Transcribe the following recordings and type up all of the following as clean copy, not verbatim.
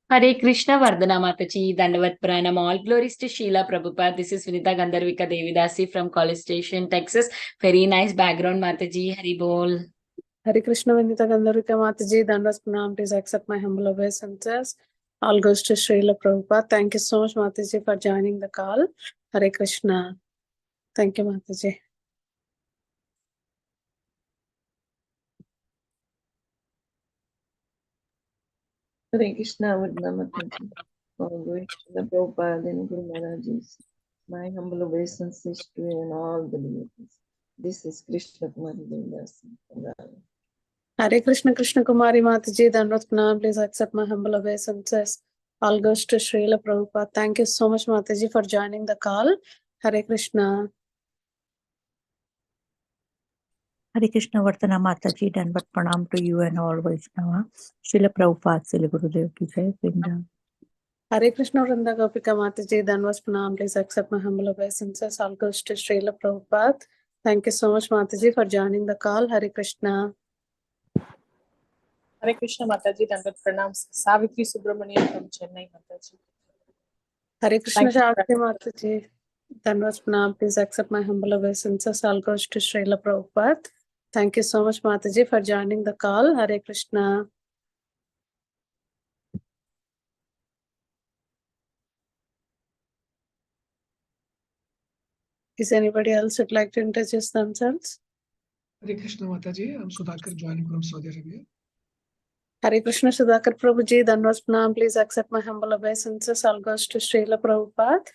Hare Krishna Vardhana Mataji, Dandavat Pranam, all glories to Srila Prabhupada. This is Vinita Gandharvika Devidasi from College Station, Texas. Very nice background, Mataji. Hari Bol. Hare Krishna Vinita Gandharvika Mataji, Dandas Pranam, please accept my humble obeisances. All goes to Srila Prabhupada. Thank you so much, Mataji, for joining the call. Hare Krishna. Thank you, Mataji. Hare Krishna Vardhana Mataji. All glory to the Prabhupada and Guru Maharajis. My humble obeisances to you and all the devotees. This is Krishna Kumari Devdasi. Hare Krishna Krishna Kumari Mataji, Dandas Pranam, please accept my humble obeisances. All goes to Srila Prabhupada. Thank you so much, Mataji, for joining the call. Hare Krishna. Hare Krishna Vardhana Mataji, Dandavat Pranam to you and all Vaishnava. Srila Prabhupada, Srila Gurudev ki jai. Vrinda. Hare Krishna Vrinda Gopika Mataji, Danvas Pranam, please accept my humble obeisances. All goes to Srila Prabhupada. Thank you so much, Mataji, for joining the call. Hare Krishna. Hare Krishna Mataji, Dandavat Pranam. Savitri Subramanian from Chennai, Mataji. Hare Krishna Thank you. Shakti Mataji, Danvas Pranam, please accept my humble obeisances. All goes to Srila Prabhupada. Thank you so much, Mataji, for joining the call. Hare Krishna. Is anybody else would like to introduce themselves? Hare Krishna Mataji, I'm Sudhakar joining from Saudi Arabia. Hare Krishna Sudhakar Prabhuji, Danvas Pranam, please accept my humble obeisances. All goes to Srila Prabhupada.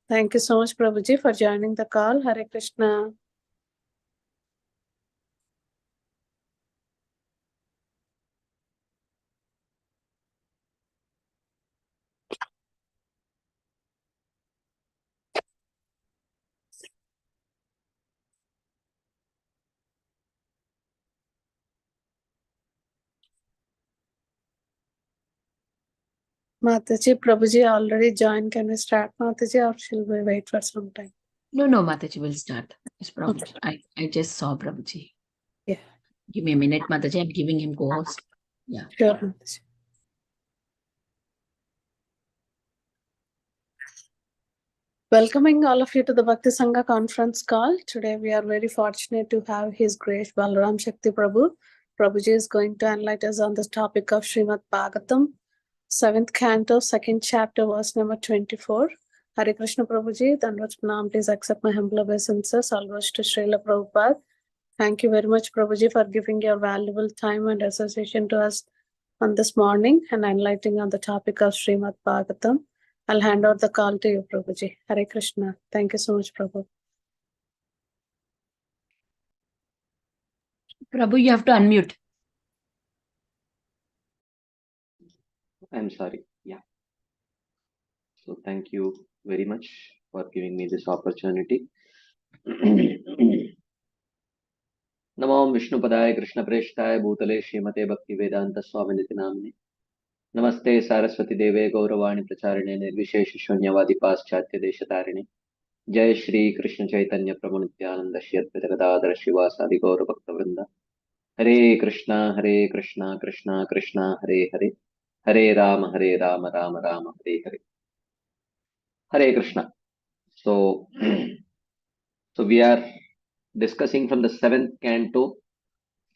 Thank you so much, Prabhuji, for joining the call. Hare Krishna. Mataji, Prabhuji already joined. Can we start, Mataji, or shall we wait for some time? No, Mataji, will start. It's Prabhuji. Okay. I just saw Prabhuji. Yeah. Give me a minute, Mataji. I'm giving him co-host. Yeah. Sure, Mataji. Welcoming all of you to the Bhakti Sangha conference call. Today we are very fortunate to have His Grace Balaram Shakti Prabhu. Prabhuji is going to enlighten us on this topic of Srimad Bhagavatam, 7th canto, 2nd chapter, verse number 24. Hare Krishna Prabhuji, Dandavat Pranam, please accept my humble obeisances. All goes to Srila Prabhupada. Thank you very much, Prabhuji, for giving your valuable time and association to us on this morning and enlightening on the topic of Srimad Bhagavatam. I'll hand over the call to you, Prabhuji. Hare Krishna. Thank you so much, Prabhu. Prabhu, you have to unmute. I'm sorry. Yeah. So thank you very much for giving me this opportunity. Namo Vishnu Padaya Krishna Preshtaya Bhutale Srimate Bhakti Vedanta Swaminiti Namne. Namaste Saraswati Deve Gauravani Pracharine Nirvishesh Shunyavadi Paschatya Deshatarine. Jai Shri Krishna Chaitanya Prabhu Nityananda Shri Advaita Gadadhara Shivasadi Gaura Bhakta Vrinda. Hare Krishna Krishna Krishna Hare Hare. Hare Rama Rama Rama Hare Hare. Hare Krishna. So we are discussing from the 7th canto,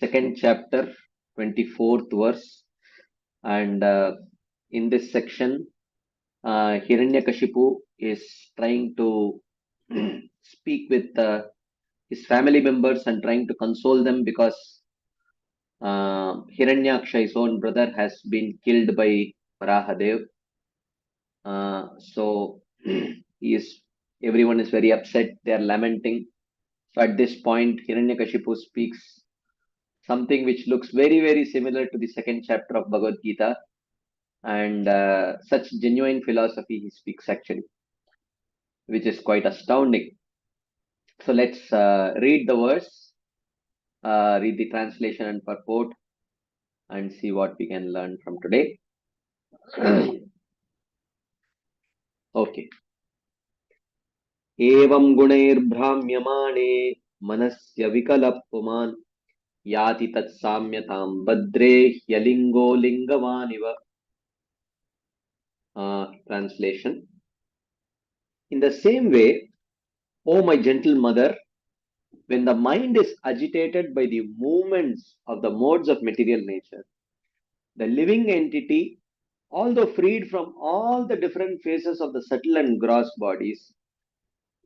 2nd chapter, 24th verse. And in this section, Hiranyakashipu is trying to speak with his family members and trying to console them because Hiranyaksha, his own brother, has been killed by Varahadev. So everyone is very upset. They are lamenting. So at this point, Hiranyakashipu speaks something which looks very, very similar to the 2nd chapter of Bhagavad Gita. And such genuine philosophy he speaks actually, which is quite astounding. So let's read the verse, read the translation and purport, and see what we can learn from today. Okay. Evam gunairbhramyamane manasya vikalappuman yati tat samyatam badre hyalingo lingavaniva translation. In the same way, O my gentle mother, when the mind is agitated by the movements of the modes of material nature, the living entity, although freed from all the different phases of the subtle and gross bodies,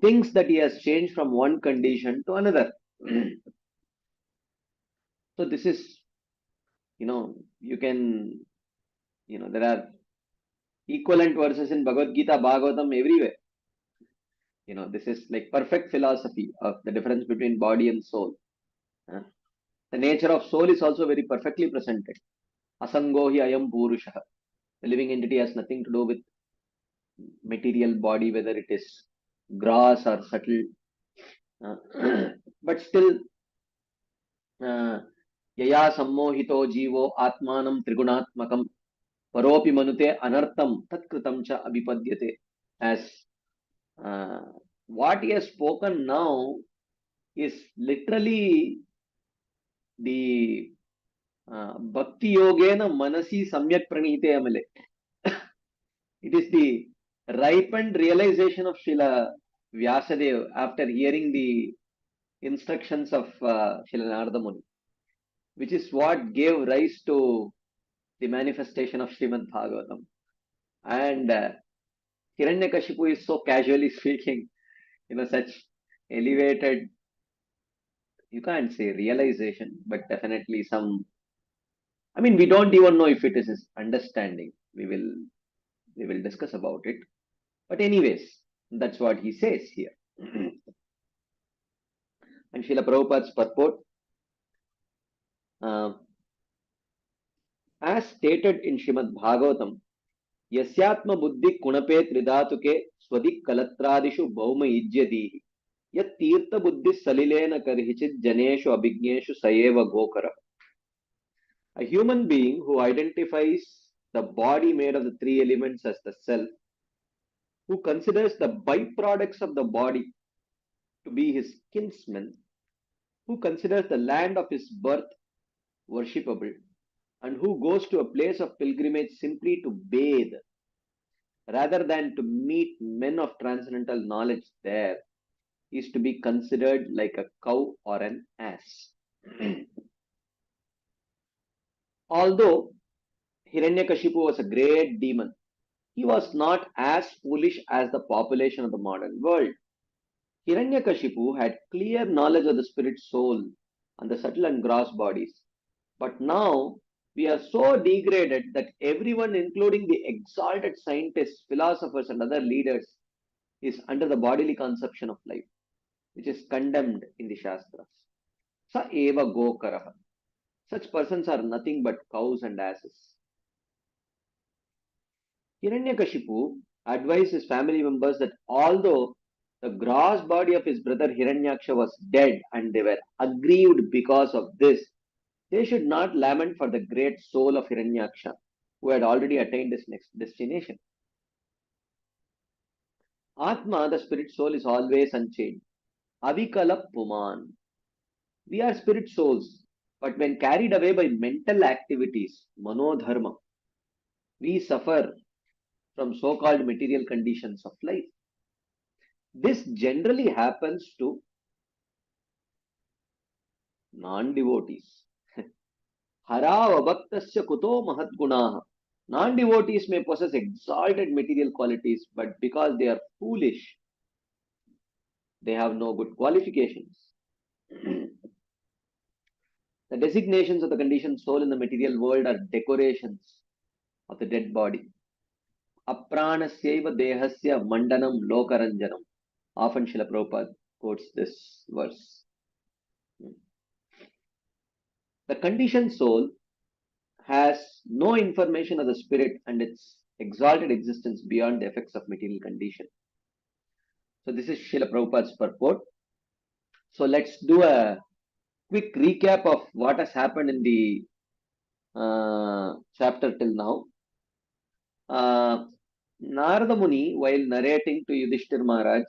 thinks that he has changed from one condition to another. So this is, you can, there are equivalent verses in Bhagavad Gita, Bhagavatam, everywhere. This is like perfect philosophy of the difference between body and soul. The nature of soul is also very perfectly presented. Asango hi ayam purusha. The living entity has nothing to do with material body, whether it is gross or subtle. But still, yaya sammohito jivo atmanam trigunatmakam paropi manute anartam tatkritam cha abhipadyate. As what he has spoken now is literally the bhakti yogena manasi samyak pranite amale. It is the ripened realization of Srila Vyasadeva after hearing the instructions of Srila Narada Muni, which is what gave rise to the manifestation of Srimad Bhagavatam. And Hiranyakashipu is so casually speaking, such elevated, you can't say realization, but definitely some, we don't even know if it is his understanding. We will discuss about it. But anyways, that's what he says here. And Srila Prabhupada's purport, as stated in Srimad Bhagavatam, Yasyatma buddhi kunape tridatuke swadik kalatradishu bhauma ijyadihi yat tirtha buddhi salilena karhichit janeshu abhigneshu sayeva gokara. A human being who identifies the body made of the three elements as the self, who considers the byproducts of the body to be his kinsmen, who considers the land of his birth worshipable, and who goes to a place of pilgrimage simply to bathe rather than to meet men of transcendental knowledge there, is to be considered like a cow or an ass. Although Hiranyakashipu was a great demon, he was not as foolish as the population of the modern world. Hiranyakashipu had clear knowledge of the spirit soul and the subtle and gross bodies. But now we are so degraded that everyone, including the exalted scientists, philosophers, and other leaders, is under the bodily conception of life, which is condemned in the Shastras. Sa eva gokaraha. Such persons are nothing but cows and asses. Hiranyakashipu advised his family members that although the gross body of his brother Hiranyaksha was dead and they were aggrieved because of this, they should not lament for the great soul of Hiranyaksha, who had already attained his next destination. Atma, the spirit soul, is always unchanged. Avikala Puman. We are spirit souls, but when carried away by mental activities, manodharma, we suffer from so-called material conditions of life. This generally happens to non-devotees. Hara abhaktasya kuto mahatgunaha. Non-devotees may possess exalted material qualities, but because they are foolish, they have no good qualifications. The designations of the conditioned soul in the material world are decorations of the dead body. Apranasyaiva dehasya mandanam lokaranjanam. Often Srila Prabhupada quotes this verse. The conditioned soul has no information of the spirit and its exalted existence beyond the effects of material condition. So this is Srila Prabhupada's purport. So let's do a quick recap of what has happened in the chapter till now. Narada Muni, while narrating to Yudhishthir Maharaj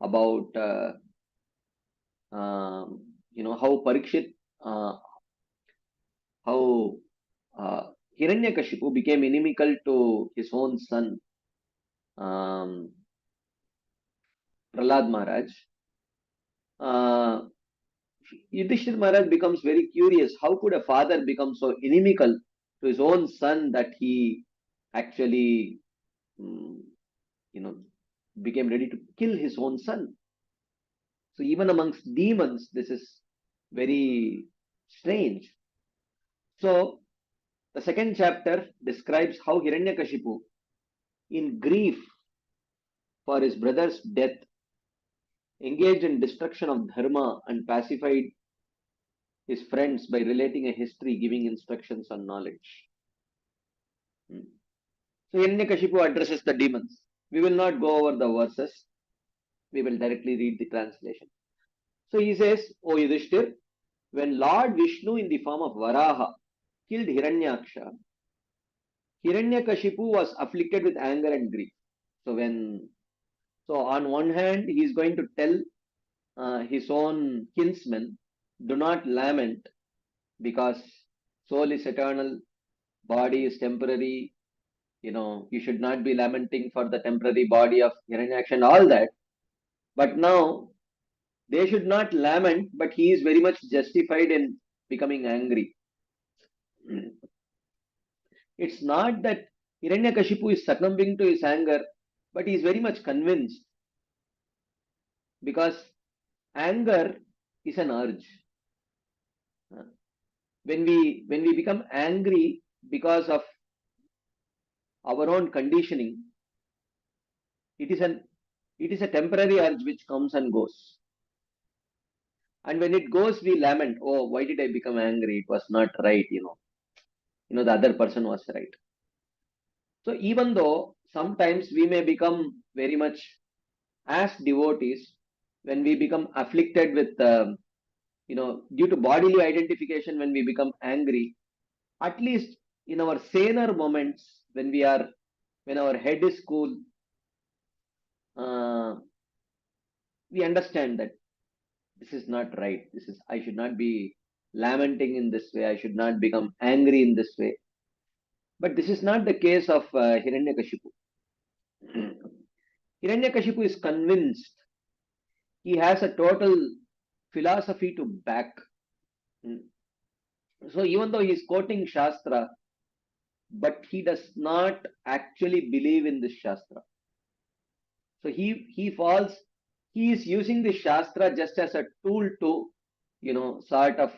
about how Parikshit, how Hiranyakashipu became inimical to his own son, Prahlad Maharaj, Yudhishthir Maharaj becomes very curious. How could a father become so inimical to his own son that he actually, became ready to kill his own son? So even amongst demons, this is very strange. So the second chapter describes how Hiranyakashipu, in grief for his brother's death, engaged in destruction of dharma and pacified his friends by relating a history giving instructions on knowledge. So Hiranyakashipu addresses the demons. We will not go over the verses. We will directly read the translation. So he says, O Yudhishthir, when Lord Vishnu in the form of Varaha killed Hiranyaksha, Hiranyakashipu was afflicted with anger and grief. So on one hand, he is going to tell his own kinsmen, do not lament because soul is eternal, body is temporary. You should not be lamenting for the temporary body of Hiranyaksha and all that. But now they should not lament, but he is very much justified in becoming angry. It's not that Hiranyakashipu is succumbing to his anger, but he is very much convinced, because anger is an urge. When we become angry because of our own conditioning, it is a temporary urge which comes and goes. And when it goes, we lament, oh, why did I become angry? It was not right, the other person was right. So even though sometimes we may become very much as devotees, when we become afflicted with, due to bodily identification, when we become angry, at least in our saner moments, when our head is cool, we understand that this is not right. I should not be lamenting in this way. I should not become angry in this way. But this is not the case of Hiranyakashipu. Hiranyakashipu is convinced. He has a total philosophy to back. So even though he is quoting Shastra, but he does not actually believe in this Shastra. So he is using the Shastra just as a tool to, sort of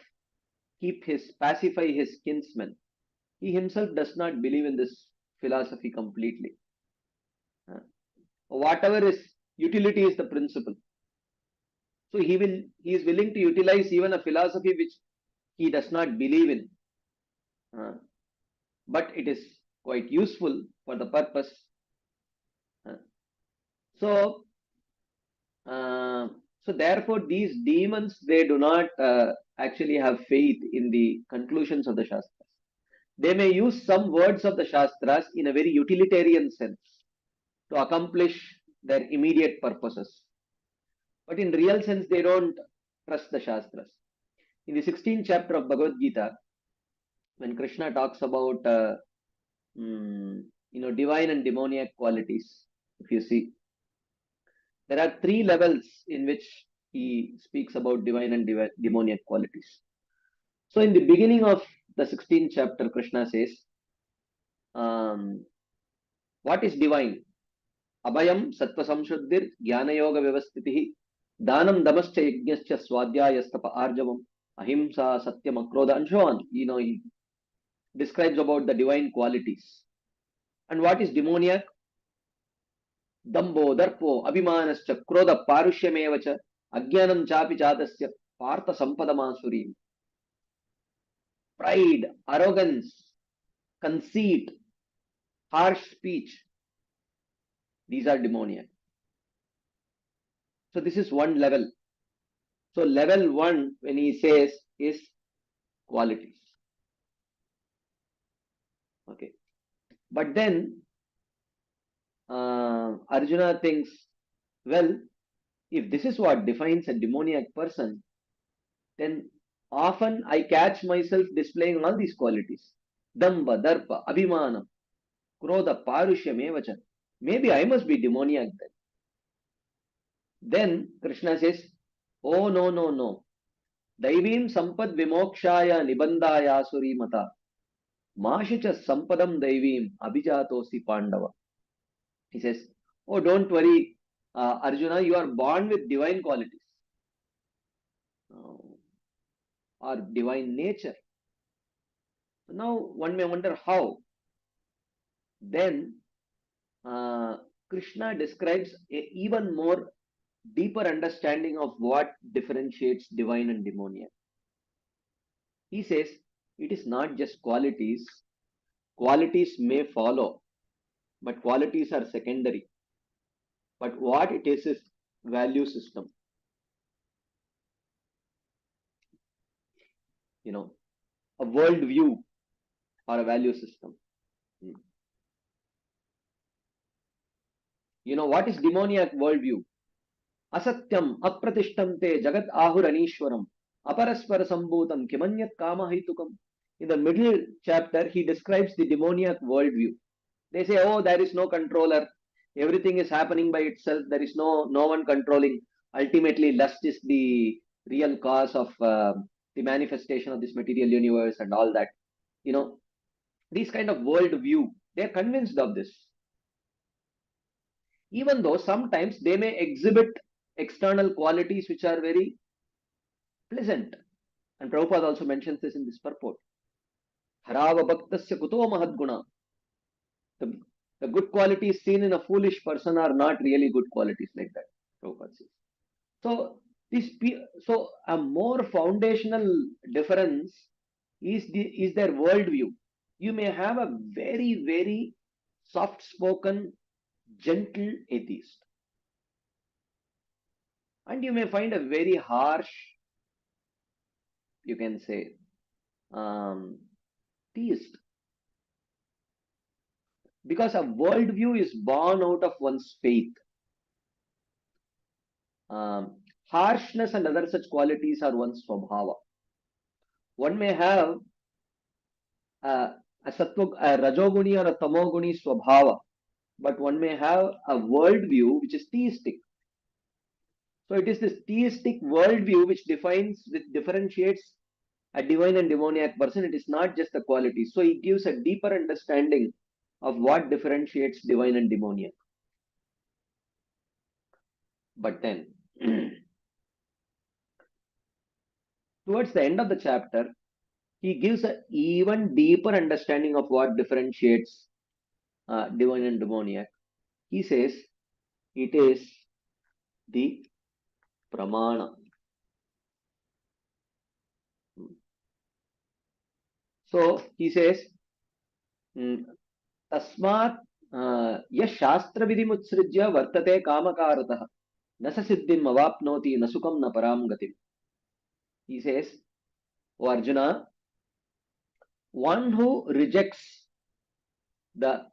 pacify his kinsmen. He himself does not believe in this philosophy completely. Whatever is utility is the principle. So he is willing to utilize even a philosophy which he does not believe in. But it is quite useful for the purpose. So therefore these demons, they do not actually have faith in the conclusions of the Shastras. They may use some words of the Shastras in a very utilitarian sense to accomplish their immediate purposes. But in real sense, they don't trust the Shastras. In the 16th chapter of Bhagavad Gita, when Krishna talks about divine and demoniac qualities, if you see, there are 3 levels in which he speaks about divine and demoniac qualities. So in the beginning of the 16th chapter, Krishna says, what is divine? Abhayam sattva samshuddhir jnana yoga vyavastitihi danam damascha yajnascha swadhyayastapa arjavam ahimsa satyam akrodha, and so on. He describes about the divine qualities. And what is demoniac? Dambo, darpo, abhimanascha, krodha, parushyameva ajnanam chapi chatasya partha sampadamasurim. Pride, arrogance, conceit, harsh speech. These are demoniac. So this is one level. So level 1, when he says, is qualities. Okay. But then Arjuna thinks, well, if this is what defines a demoniac person, then often I catch myself displaying all these qualities. Damba, Darpa, Abhimanam, Krodha, Parushyam, Evacha. Maybe I must be demoniac then. Then Krishna says, oh no, no, no. Daivim sampad vimokshaya nibandhaya suri mata. Mashicha sampadam daivim abhijatosi pandava. He says, oh, don't worry, Arjuna, you are born with divine qualities or divine nature. Now one may wonder how. Then Krishna describes a even more deeper understanding of what differentiates divine and demoniac. He says it is not just qualities. Qualities may follow, but qualities are secondary. But what it is value system. A world view or a value system. What is demoniac worldview? Asatyam apratishtamte jagat ahuranishwaram aparaspara sambhutam kimanyat kama haitukam. In the middle chapter, he describes the demoniac worldview. They say, oh, there is no controller. Everything is happening by itself. There is no one controlling. Ultimately, lust is the real cause of the manifestation of this material universe and all that. These kind of worldview, they are convinced of this. Even though sometimes they may exhibit external qualities which are very pleasant. And Prabhupada also mentions this in this purport. Harava bhaktasya kuto mahadguna. The good qualities seen in a foolish person are not really good qualities, like that, Prabhupada says. So a more foundational difference is their worldview. You may have a very, very soft-spoken, gentle atheist. And you may find a very harsh, you can say, theist. Because a worldview is born out of one's faith. Harshness and other such qualities are one's swabhava. One may have a rajoguni or a tamoguni swabhava, but one may have a worldview which is theistic. So it is this theistic worldview which differentiates a divine and demoniac person. It is not just the quality. So it gives a deeper understanding of what differentiates divine and demoniac. But then, towards the end of the chapter, he gives an even deeper understanding of what differentiates divine and demoniac. He says it is the pramana. So he says, Tasmat yash shastra vidimutsrijya vartate kamakaratah nasa siddhim avapnoti nasukam na param gatim. He says, O Arjuna, one who rejects the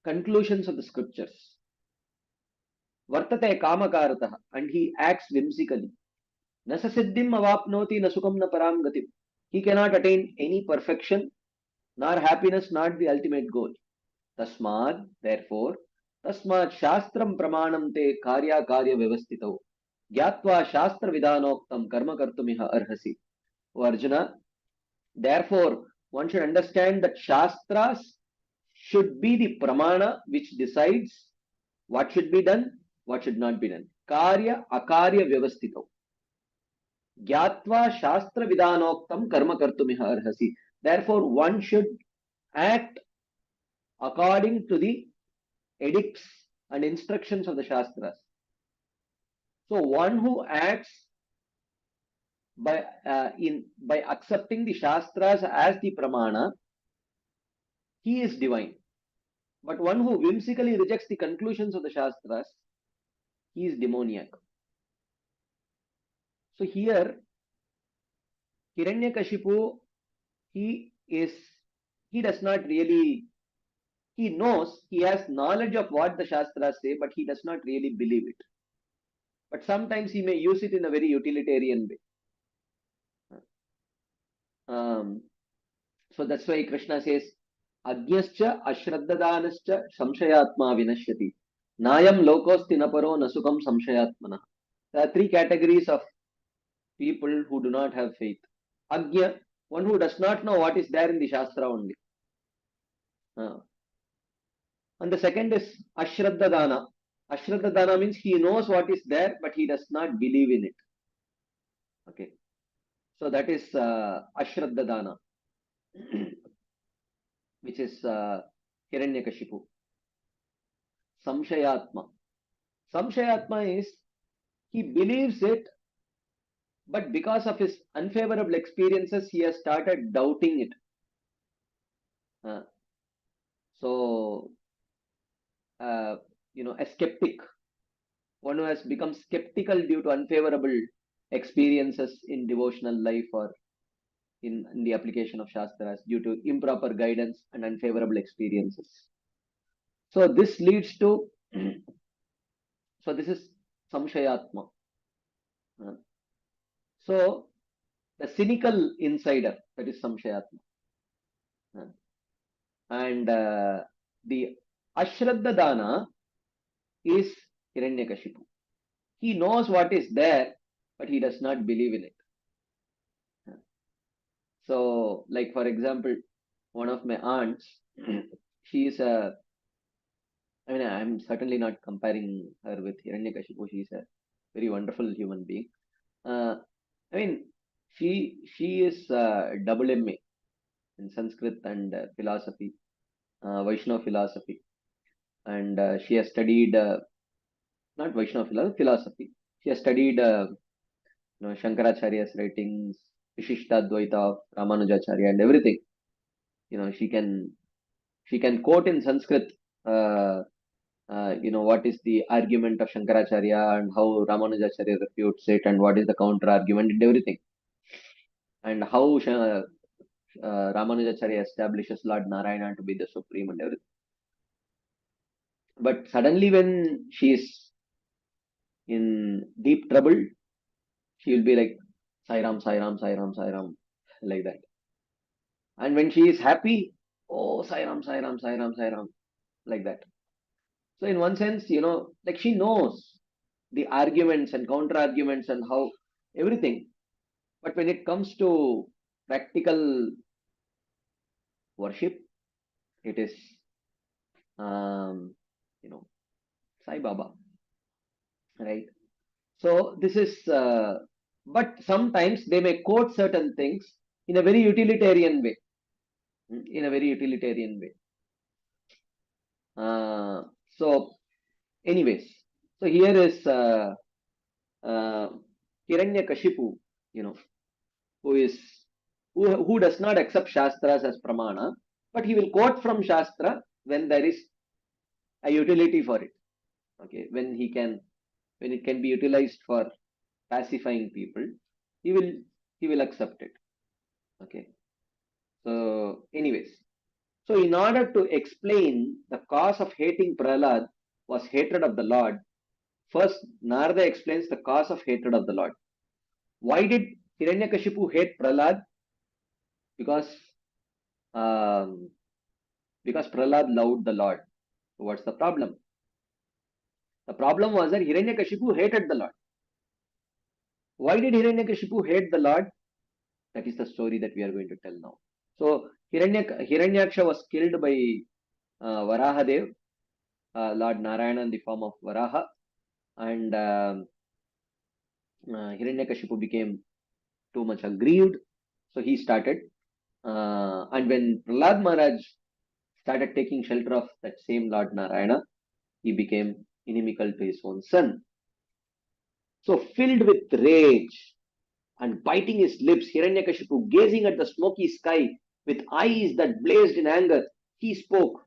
conclusions of the scriptures, vartate kamakaratah, and he acts whimsically, nasa siddhim avapnoti nasukam na param gatim. He cannot attain any perfection, nor happiness, not the ultimate goal. Tasmad, therefore, tasmad shastram pramanam te karya vyavastito gyatva shastra vidanoktam karma kartumiha arhasi. O Arjuna, therefore, one should understand that shastras should be the pramana which decides what should be done, what should not be done. Karya akarya vyavastito. Gyatva shastra vidanoktam karma kartumiha arhasi. Therefore, one should act according to the edicts and instructions of the Shastras. So one who acts by accepting the Shastras as the Pramana, he is divine. But one who whimsically rejects the conclusions of the Shastras, he is demoniac. So here, Hiranyakashipu, he does not really, he knows, he has knowledge of what the Shastras say, but he does not really believe it. But sometimes he may use it in a very utilitarian way. So that's why Krishna says, Agyascha ashraddhadanascha samshayatma vinashyati. Nayam lokosti naparo nasukam samshayatmana. There are three categories of people who do not have faith. Agya, one who does not know what is there in the Shastra only. And the second is ashraddhadana. Ashraddhadana means he knows what is there, but he does not believe in it. Okay. So that is ashraddhadana, which is Hiranyakashipu. Samshayatma. Samshayatma is he believes it, but because of his unfavorable experiences, he has started doubting it. So, a skeptic, one who has become skeptical due to unfavorable experiences in devotional life or in the application of Shastras due to improper guidance and unfavorable experiences. So this leads to, so this is Samshayatma. So the cynical insider, that is Samshayatma. And the Ashraddhadana is Hiranyakashipu. He knows what is there, but he does not believe in it. So, like for example, one of my aunts, she is I'm certainly not comparing her with Hiranyakashipu. She is a very wonderful human being. She is double MA in Sanskrit and philosophy, Vaishnava philosophy, and she has studied not Vaishnava philosophy. She has studied Shankaracharya's writings, Vishishtadvaita of Ramanujacharya, and everything. She can quote in Sanskrit. What is the argument of Shankaracharya and how Ramanujacharya refutes it, and what is the counter argument and everything, and how Ramanujacharya establishes Lord Narayana to be the supreme and everything. But suddenly, when she is in deep trouble, she will be like Sai Ram, Sai Ram, Sai Ram, Sai Ram, like that. And when she is happy, oh Sai Ram, Sai Ram, Sai Ram, Sai Ram, like that. So in one sense, like she knows the arguments and counter arguments and how everything. But when it comes to practical worship, it is, Sai Baba, right? So this is, but sometimes they may quote certain things in a very utilitarian way. So anyways, so here is Hiranyakashipu, who does not accept Shastras as Pramana, but he will quote from Shastra when there is a utility for it. Okay, when it can be utilized for pacifying people, he will accept it. Okay. So anyways, so in order to explain the cause of hating Prahlad was hatred of the Lord, first Narada explains the cause of hatred of the Lord. Why did Hiranyakashipu hate Prahlad? Because Prahlad loved the Lord. So what's the problem? The problem was that Hiranyakashipu hated the Lord. Why did Hiranyakashipu hate the Lord? That is the story that we are going to tell now. So Hiranyaksha was killed by Varahadev, Lord Narayana in the form of Varaha, and Hiranyakashipu became too much aggrieved, so he started. And when Prahlad Maharaj started taking shelter of that same Lord Narayana, he became inimical to his own son. So filled with rage and biting his lips, Hiranyakashipu, gazing at the smoky sky with eyes that blazed in anger, he spoke,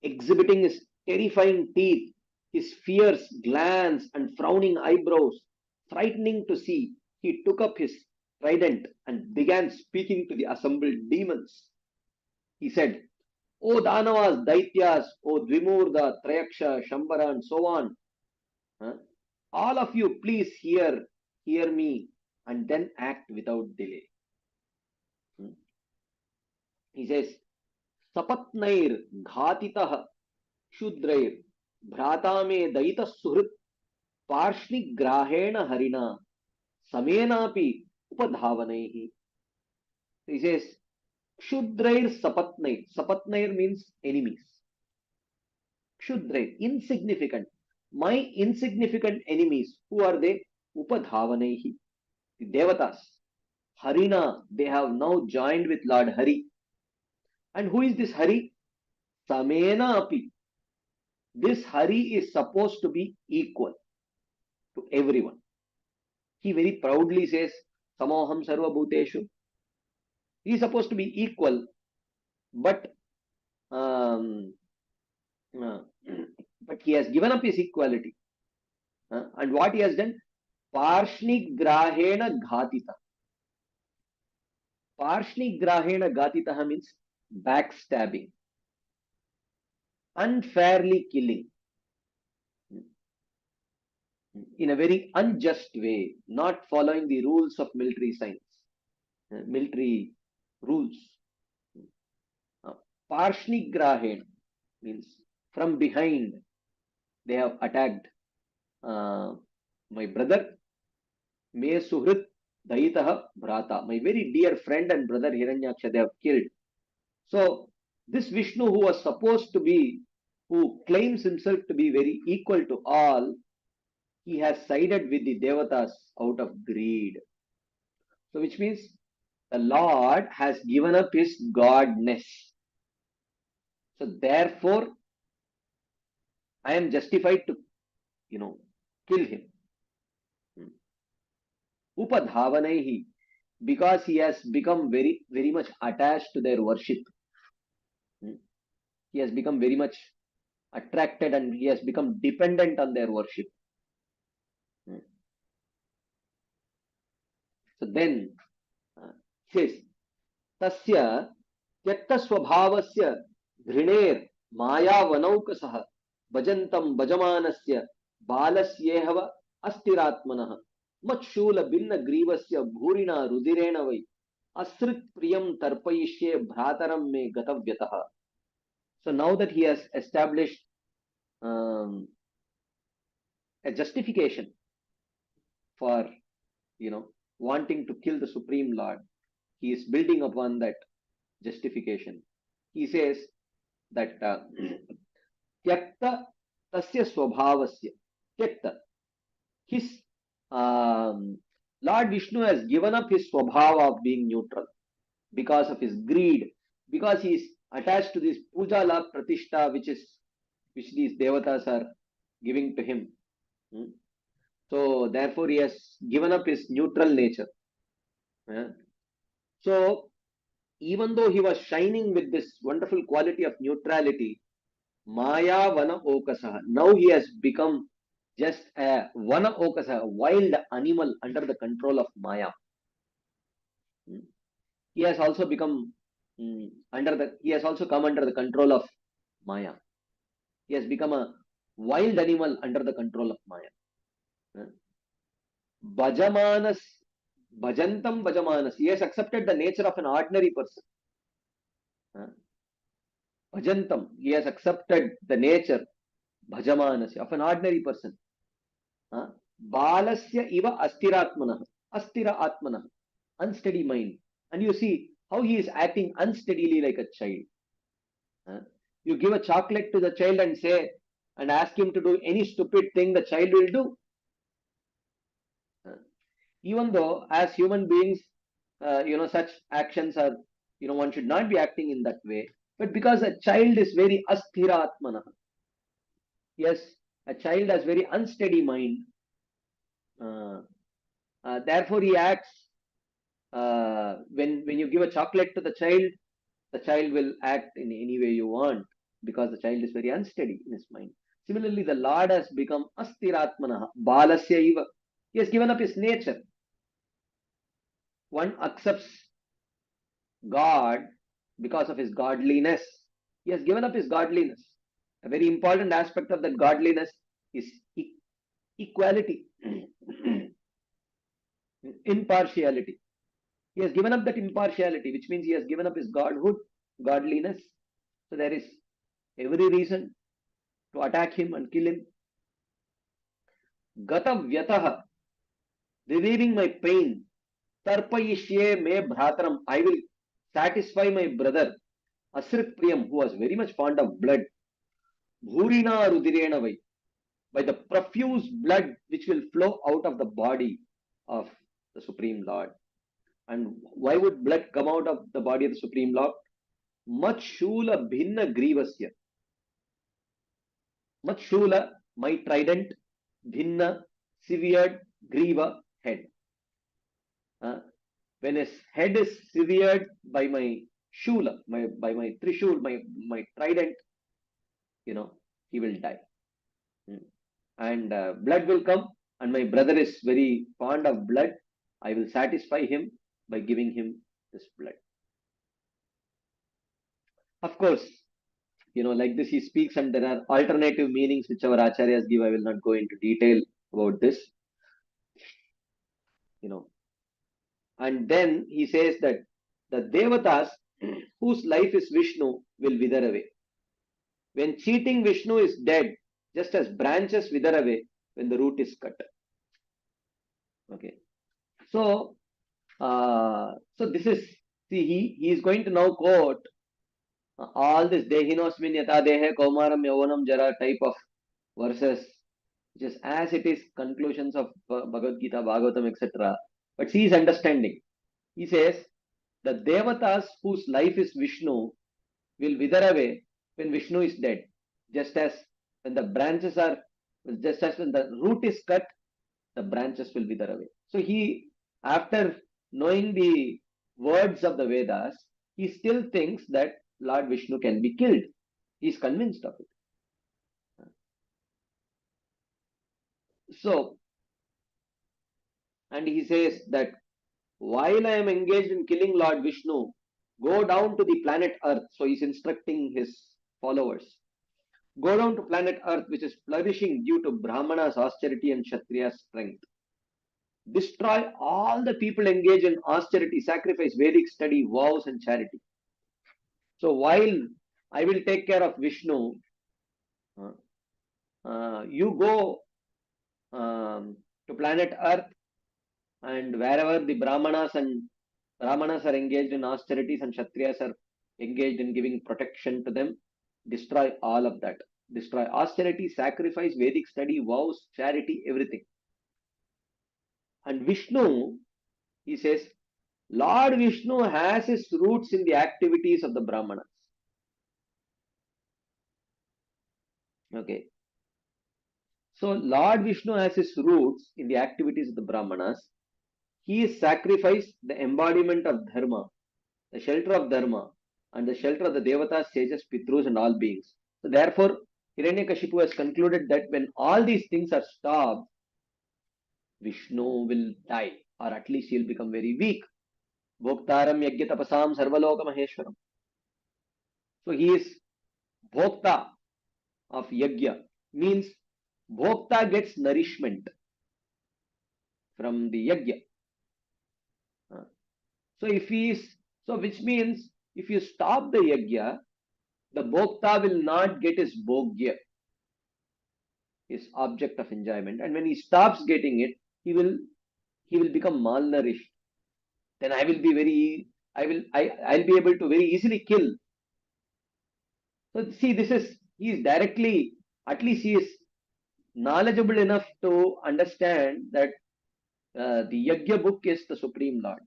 exhibiting his terrifying teeth, his fierce glance and frowning eyebrows, frightening to see. He took up his trident and began speaking to the assembled demons. He said, O Danavas, Daityas, O Dvimurda, Trayaksha, Shambara, and so on. All of you, please hear me and then act without delay. He says, sapatnair ghatitah shudrair bhrata me daitah suhrit parshni grahena harina samenapi upadhavanaihi. He says, Kshudrair sapatnair. Sapatnair means enemies. Kshudrair, insignificant. My insignificant enemies. Who are they? Upadhavanaihi. The Devatas. Harina, they have now joined with Lord Hari. And who is this Hari? Samena api. This Hari is supposed to be equal to everyone. He very proudly says, Samoham sarva bhuteshu. He is supposed to be equal, but um, uh, but he has given up his equality. And what he has done? Parshni grahena ghatita. Parshni grahena ghatita means backstabbing, unfairly killing, in a very unjust way, not following the rules of military science, military rules. Parshni grahena means from behind they have attacked my brother. Me suhrit daitah bhrata. My very dear friend and brother Hiranyaksha, they have killed. So this Vishnu, who was supposed to be, who claims himself to be very equal to all, he has sided with the Devatas out of greed. So which means the Lord has given up his godness. So therefore, I am justified to, kill him. Upadhavanaihi, because he has become very, very much attached to their worship. He has become very much attracted and he has become dependent on their worship. So then, says, Tasya त्यक्त स्वभावस्य घृणेर माया वनौकसः भजन्तं भजमानस्य बालस्येहव अस्थिरात्मनः मत्शूल भिन्न ग्रीवस्य भूरिणा रुधिरेण वै असृत् प्रियं तर्पयिष्ये भ्रातरं मे गतव्यतः. So now that he has established a justification for wanting to kill the Supreme Lord, he is building upon that justification. He says that tyakta tasya swabhavasya. Tyakta, his Lord Vishnu has given up his swabhava of being neutral because of his greed, because he is attached to this puja la pratishta which these devatas are giving to him. So therefore he has given up his neutral nature. So even though he was shining with this wonderful quality of neutrality, Maya Vana Okasa, now he has become just a Vana Okasa, a wild animal under the control of Maya. He has also become he has also come under the control of Maya. He has become a wild animal under the control of Maya. Bhajamanas, Bhajantam Bhajamanas. He has accepted the nature of an ordinary person. Bhajantam, he has accepted the nature Bhajamanasya of an ordinary person. Balasya iva astiratmanah, astira atmanah, unsteady mind. And you see how he is acting unsteadily like a child. You give a chocolate to the child and ask him to do any stupid thing, the child will do. Even though as human beings, such actions are, one should not be acting in that way. But because a child is very asthira atmanah, yes, a child has very unsteady mind. Therefore, he acts. When you give a chocolate to the child will act in any way you want because the child is very unsteady in his mind. Similarly, the Lord has become astiratmana, balasya iva. He has given up his nature. One accepts God because of his godliness. He has given up his godliness. A very important aspect of that godliness is equality, impartiality. He has given up that impartiality, which means he has given up his godhood, godliness, So there is every reason to attack him and kill him. Gata vyataha, relieving my pain. Tarpayishye me bhrataram, I will satisfy my brother. Asrit Priyam, who was very much fond of blood. Bhurina rudirena vai, by the profuse blood which will flow out of the body of the Supreme Lord. And why would blood come out of the body of the Supreme Lord? Matshula bhinna grivasya. Matshula, my trident, bhinna, severed, griva, head. When his head is severed by my shula, by my trishul, my trident, he will die. And blood will come, and my brother is very fond of blood. I will satisfy him by giving him this blood. Of course, like this he speaks, and there are alternative meanings which our acharyas give. I will not go into detail about this. And then he says that the devatas whose life is Vishnu will wither away. When cheating Vishnu is dead, just as branches wither away when the root is cut. Okay. So this is, see, he is going to now quote all this Dehinosmin Yata Dehe Kaumaram Yavanam Jara type of verses, which is as it is conclusions of Bhagavad Gita, Bhagavatam, etc. But see his understanding. He says, the devatas whose life is Vishnu will wither away when Vishnu is dead, just as when the branches are, just as when the root is cut, the branches will wither away. So he, after knowing the words of the Vedas, he still thinks that Lord Vishnu can be killed. He is convinced of it. So, and he says that while I am engaged in killing Lord Vishnu, go down to the planet Earth. So he's instructing his followers. Go down to planet Earth, which is flourishing due to Brahmana's austerity and Kshatriya's strength. Destroy all the people engaged in austerity, sacrifice, Vedic study, vows, and charity. So while I will take care of Vishnu, you go to planet Earth, and wherever the Brahmanas are engaged in austerities and Kshatriyas are engaged in giving protection to them, destroy all of that. Destroy austerity, sacrifice, Vedic study, vows, charity, everything. And Vishnu, he says, Lord Vishnu has his roots in the activities of the Brahmanas. Okay. So Lord Vishnu has his roots in the activities of the Brahmanas. He is sacrifice, the embodiment of Dharma, the shelter of Dharma, and the shelter of the Devatas, sages, Pitrus, and all beings. So therefore, Hiranyakashipu has concluded that when all these things are stopped, Vishnu will die, or at least he will become very weak. Bhoktaram yajna tapasam sarvaloka maheshwaram. So he is Bhokta of yajna, means Bhokta gets nourishment from the yajna. So if he is, so which means if you stop the yajna, the Bhokta will not get his Bhogya, his object of enjoyment, and when he stops getting it, he will become malnourished. Then I'll be able to very easily kill. So see, he is directly, at least he is knowledgeable enough to understand that the Yajna book is the Supreme Lord.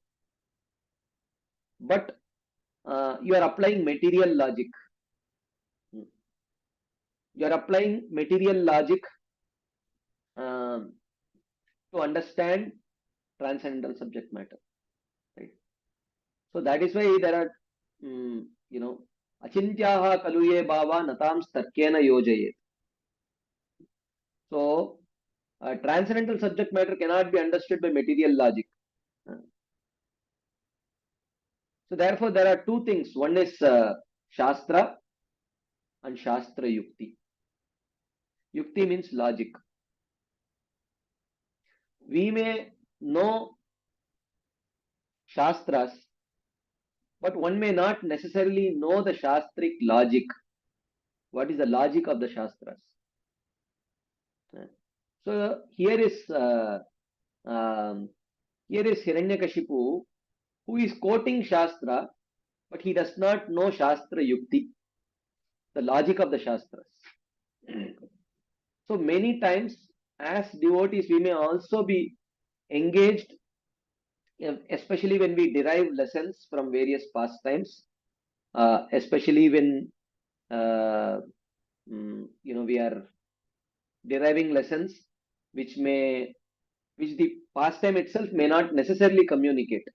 But you are applying material logic. You are applying material logic to understand transcendental subject matter. Right? So that is why there are, achintyaha kaluye bhava natam starkena yojayet. So transcendental subject matter cannot be understood by material logic. So therefore there are two things. One is Shastra and Shastra Yukti. Yukti means logic. We may know Shastras, but one may not necessarily know the Shastric logic. What is the logic of the Shastras? So here is Hiranyakashipu, who is quoting Shastra, but he does not know Shastra Yukti, the logic of the Shastras. So many times, as devotees, we may also be engaged, especially when we derive lessons from various pastimes, especially when we are deriving lessons which the pastime itself may not necessarily communicate,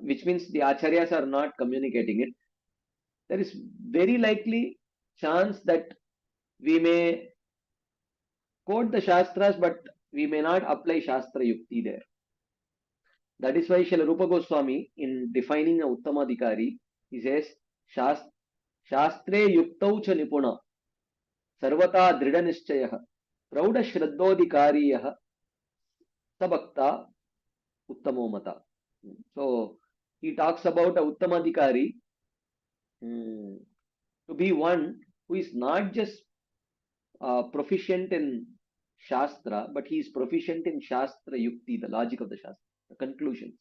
which means the acharyas are not communicating it. There is very likely chance that we may quote the Shastras, but we may not apply Shastra Yukti there. That is why Srila Rupa Goswami, in defining a Uttamadhikari, he says, Shastre Yuktau cha Nipuna, Sarvata Drida Nischayah, Prauda Shraddodhikariyah, Sabhakta Uttamo Mata. So, he talks about a Uttamadhikari to be one who is not just proficient in Shastra, but he is proficient in Shastra Yukti, the logic of the Shastra, the conclusions.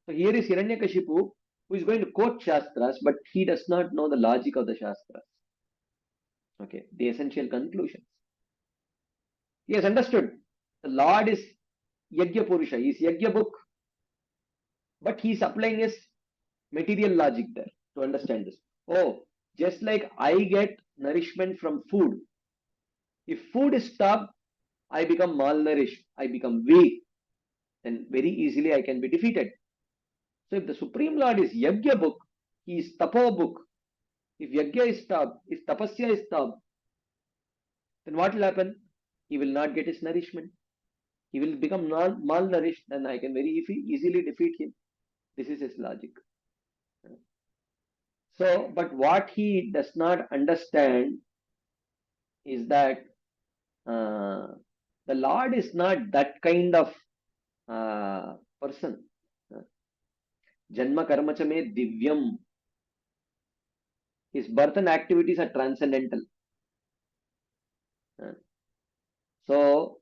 So here is Hiranyakashipu, who is going to quote Shastras, but he does not know the logic of the Shastras. Okay, the essential conclusions. He has understood the Lord is Yajna Purusha, he is Yajna book, but he is applying his material logic there to understand this. Oh, just like I get nourishment from food, if food is stopped, I become malnourished, I become weak, then very easily I can be defeated. So if the Supreme Lord is Yajna book, he is Tapo book. If Yajna is stopped, if Tapasya is stopped, then what will happen? He will not get his nourishment. He will become malnourished, and I can very easily defeat him. This is his logic. So, but what he does not understand is that the Lord is not that kind of person. Janma karma cha me divyam. His birth and activities are transcendental. So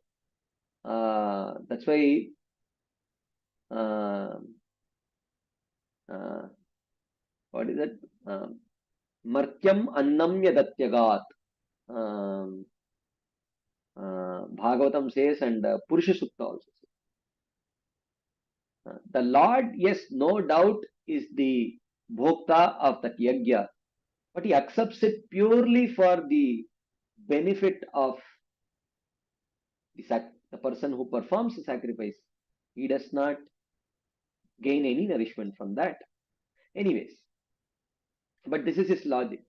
that's why what is it? Martyam annam yadatyagat. Bhagavatam says, and Purusha Sukta also says. The Lord, yes, no doubt, is the bhokta of that yajna, but he accepts it purely for the benefit of the person who performs the sacrifice. He does not gain any nourishment from that. Anyways, but this is his logic.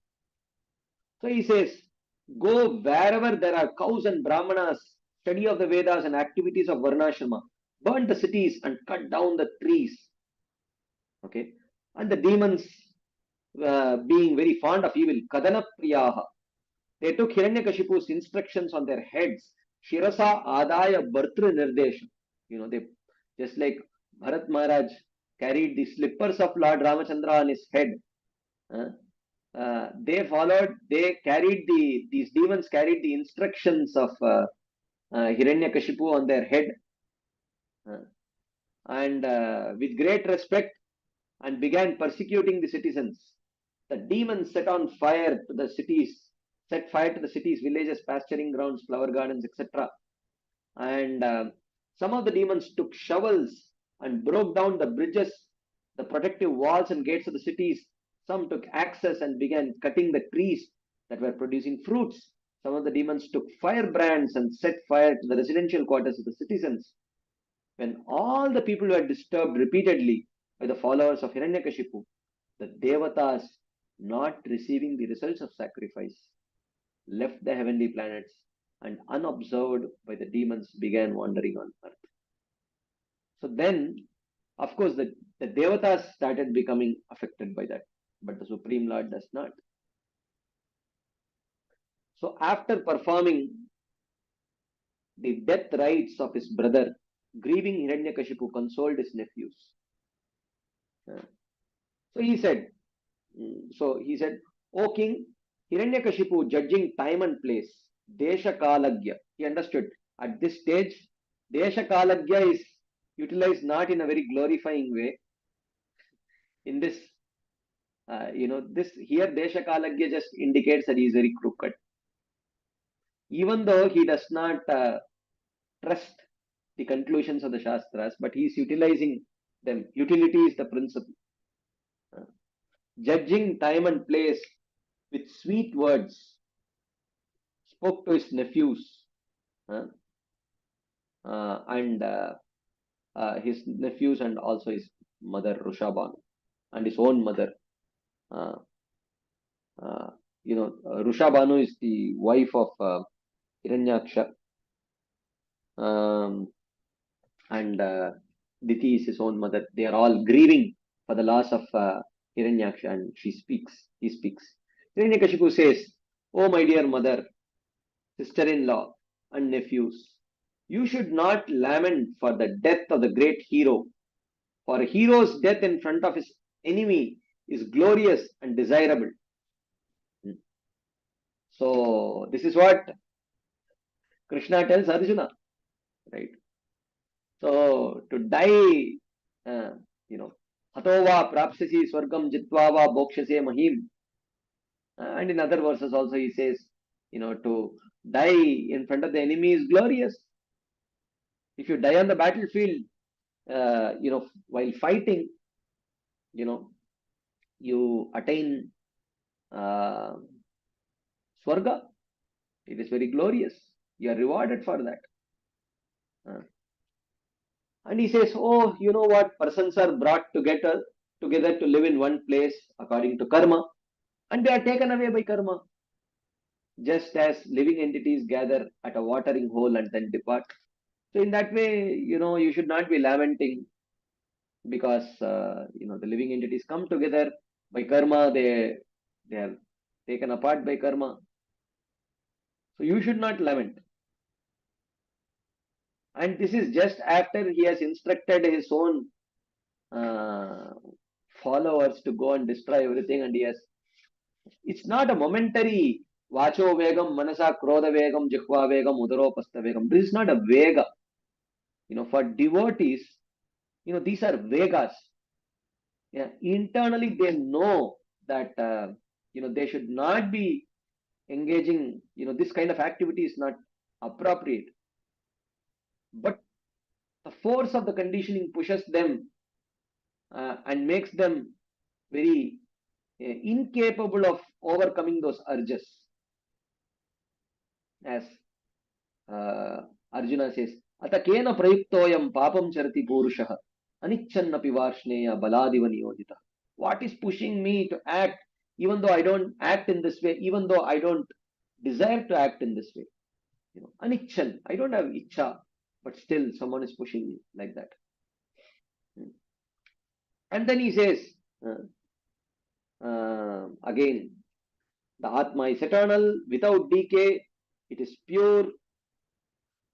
So he says, go wherever there are cows and brahmanas, study of the Vedas and activities of Varnashrama, burn the cities and cut down the trees. Okay, and the demons, being very fond of evil, Kadana Priyaha, they took Hiranyakashipu's instructions on their heads. Shirasa Adaya Bhartru Nirdesha. They just like Bharat Maharaj carried the slippers of Lord Ramachandra on his head. These demons carried the instructions of Hiranyakashipu on their head. And with great respect, and began persecuting the citizens. The demons set fire to the cities, villages, pasturing grounds, flower gardens, etc. And some of the demons took shovels and broke down the bridges, the protective walls and gates of the cities. Some took axes and began cutting the trees that were producing fruits. Some of the demons took firebrands and set fire to the residential quarters of the citizens. When all the people were disturbed repeatedly by the followers of Hiranyakashipu, the Devatas, not receiving the results of sacrifice, left the heavenly planets and unobserved by the demons began wandering on earth. So then, of course, the Devatas started becoming affected by that, but the Supreme Lord does not. So after performing the death rites of his brother, grieving Hiranyakashipu consoled his nephews. So he said, O king, Hiranyakashipu judging time and place, Desha Kalagya. He understood at this stage, Desha Kalagya is utilized not in a very glorifying way. In this, this here Desha Kalagya just indicates that he is very crooked. Even though he does not trust the conclusions of the Shastras, but he is utilizing them. Utility is the principle. Judging time and place with sweet words, spoke to his nephews and his nephews and also his mother Rushabanu and his own mother. Rushabanu is the wife of Hiranyaksha, and Diti is his own mother. They are all grieving for the loss of Hiranyaksha, and he speaks. Hiranyakashipu says, "Oh, my dear mother, sister-in-law, and nephews, you should not lament for the death of the great hero, for a hero's death in front of his enemy is glorious and desirable." So this is what Krishna tells Arjuna, right? So to die, hatova prapsasi swargam jitva va bokshase mahim. And in other verses also he says, to die in front of the enemy is glorious. If you die on the battlefield, while fighting, you attain Swarga. It is very glorious. You are rewarded for that. And he says, oh, you know what? Persons are brought together to live in one place according to karma, and they are taken away by karma. Just as living entities gather at a watering hole and then depart. So in that way, you should not be lamenting because, the living entities come together by karma. They are taken apart by karma. So you should not lament. And this is just after he has instructed his own followers to go and destroy everything, and it's not a momentary vacho vegam, manasa krodha vegam, jihva vegam, udaropastha vegam. This is not a vega. For devotees, these are vegas. Yeah, internally they know that they should not be engaging. This kind of activity is not appropriate. But the force of the conditioning pushes them and makes them very incapable of overcoming those urges. As Arjuna says, Atakena prayuktoyam papam charati purushaha anichannapi varshneya baladiva niyojita. What is pushing me to act even though I don't act in this way, even though I don't desire to act in this way? Anichan, I don't have ichha, but still someone is pushing me like that. And then he says, again, the Atma is eternal, without decay, it is pure,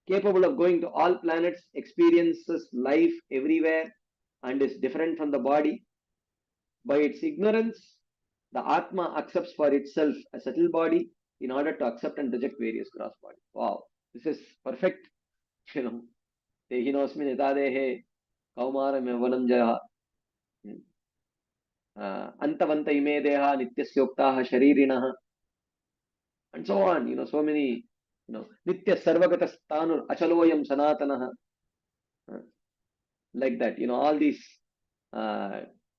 capable of going to all planets, experiences life everywhere, and is different from the body. By its ignorance, the Atma accepts for itself a subtle body in order to accept and reject various gross bodies. Wow, this is perfect. Tehinosmin etadehe kaumaram yavanam jaha antavanta ime deha nityasyoktaha sharirinaha, and so on. So many, nitya sarvagata stanur achaloyam sanatanaha, like that. All these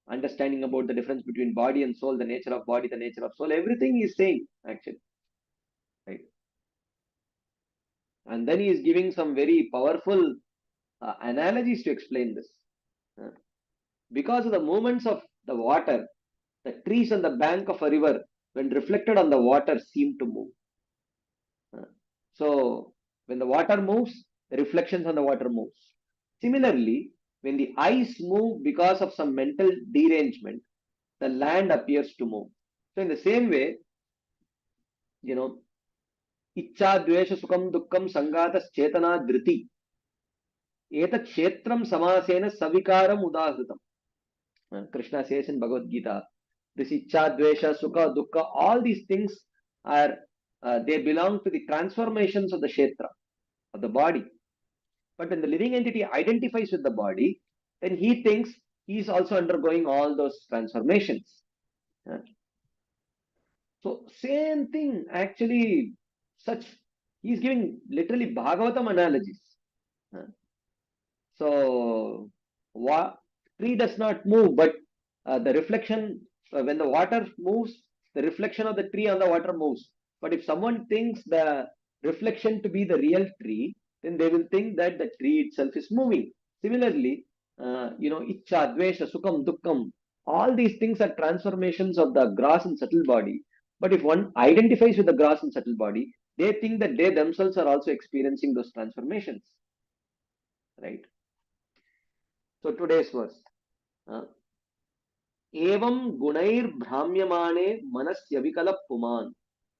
understanding about the difference between body and soul, the nature of body, the nature of soul, everything he is saying actually, right? And then he is giving some very powerful analogies to explain this. Because of the movements of the water, the trees on the bank of a river, when reflected on the water, seem to move. So when the water moves, the reflections on the water moves. Similarly, when the eyes move because of some mental derangement, the land appears to move. So in the same way, Ichcha dvesha sukham dukkam sangatas chetana dhriti etat kshetram samasena savikaram udahritam. Krishna says in Bhagavad Gita, this Ichcha, Dvesha, Sukha, Dukkha, all these things are, they belong to the transformations of the Kshetra, of the body. But when the living entity identifies with the body, then he thinks he is also undergoing all those transformations. So same thing, actually, he's giving literally Bhagavatam analogies. So tree does not move, but the reflection, when the water moves, the reflection of the tree on the water moves. But if someone thinks the reflection to be the real tree, then they will think that the tree itself is moving. Similarly, Ichcha, Dvesha, Sukham, Dukkham, all these things are transformations of the gross and subtle body. But if one identifies with the gross and subtle body, they think that they themselves are also experiencing those transformations. Right? So today's verse. Evam gunair bhramyamane manasya avikala puman.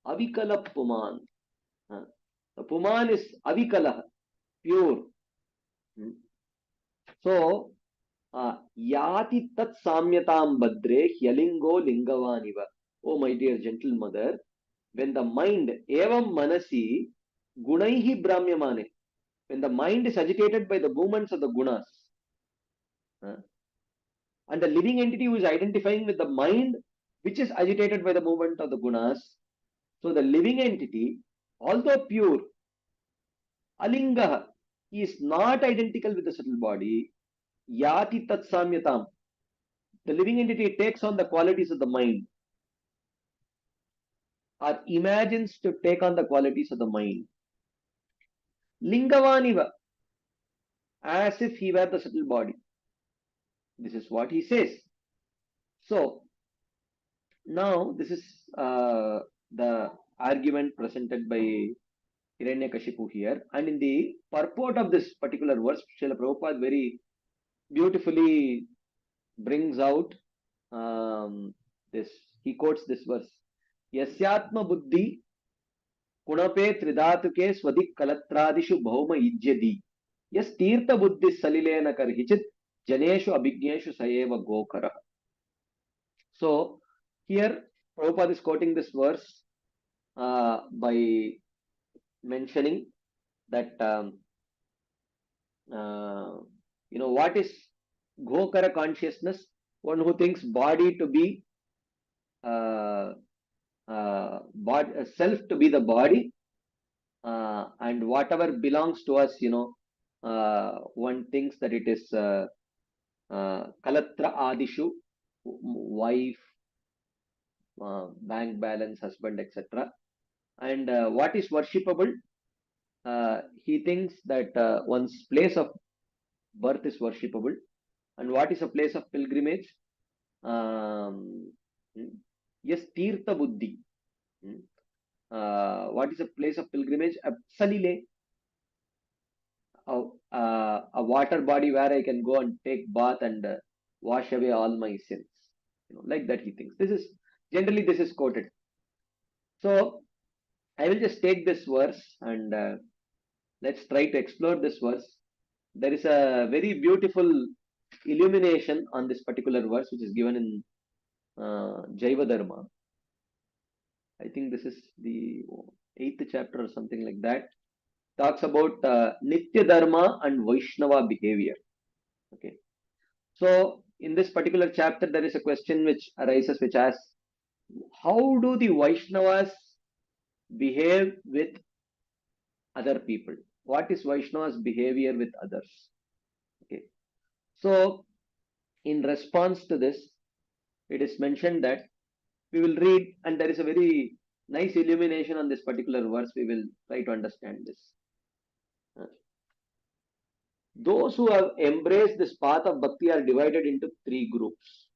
Avikala puman. The puman is avikala, pure. So, yati tat samyatam badre hyalingo lingavaniva. Oh, my dear gentle mother, when the mind, evam manasi, gunaihi bhramyamane, when the mind is agitated by the movements of the gunas, and the living entity who is identifying with the mind which is agitated by the movement of the gunas, so the living entity, although pure, alinga, he is not identical with the subtle body, yati tat samyatam, the living entity takes on the qualities of the mind, or imagines to take on the qualities of the mind. Lingavaniva, as if he were the subtle body. This is what he says. So, now this is the argument presented by Hiranyakashipu here, and in the purport of this particular verse, Srila Prabhupada very beautifully brings out this. He quotes this verse: Yasyatma buddhi kunape tridatuke swadik kalatradishu bhauma ijyadi yas tirtha buddhi salilena karhichit janeshu abhigneshu sayeva gokara. So here Prabhupada is quoting this verse by mentioning that what is Gokara consciousness? One who thinks body to be self to be the body, and whatever belongs to us, one thinks that it is Kalatra Adishu, wife, bank balance, husband, etc. And what is worshipable? He thinks that one's place of birth is worshipable. And what is a place of pilgrimage? Yes, Tirtha Buddhi. What is a place of pilgrimage? Salile, a water body where I can go and take bath and wash away all my sins. Like that he thinks. This is quoted. So I will just take this verse and let's try to explore this verse. There is a very beautiful illumination on this particular verse, which is given in Jaiva Dharma. I think this is the 8th chapter or something like that. Talks about Nitya Dharma and Vaishnava behavior. Okay. So in this particular chapter, there is a question which arises, which asks, how do the Vaishnavas behave with other people? What is Vaishnava's behavior with others? Okay. So in response to this, it is mentioned that we will read, and there is a very nice illumination on this particular verse. We will try to understand this. Those who have embraced this path of bhakti are divided into 3 groups: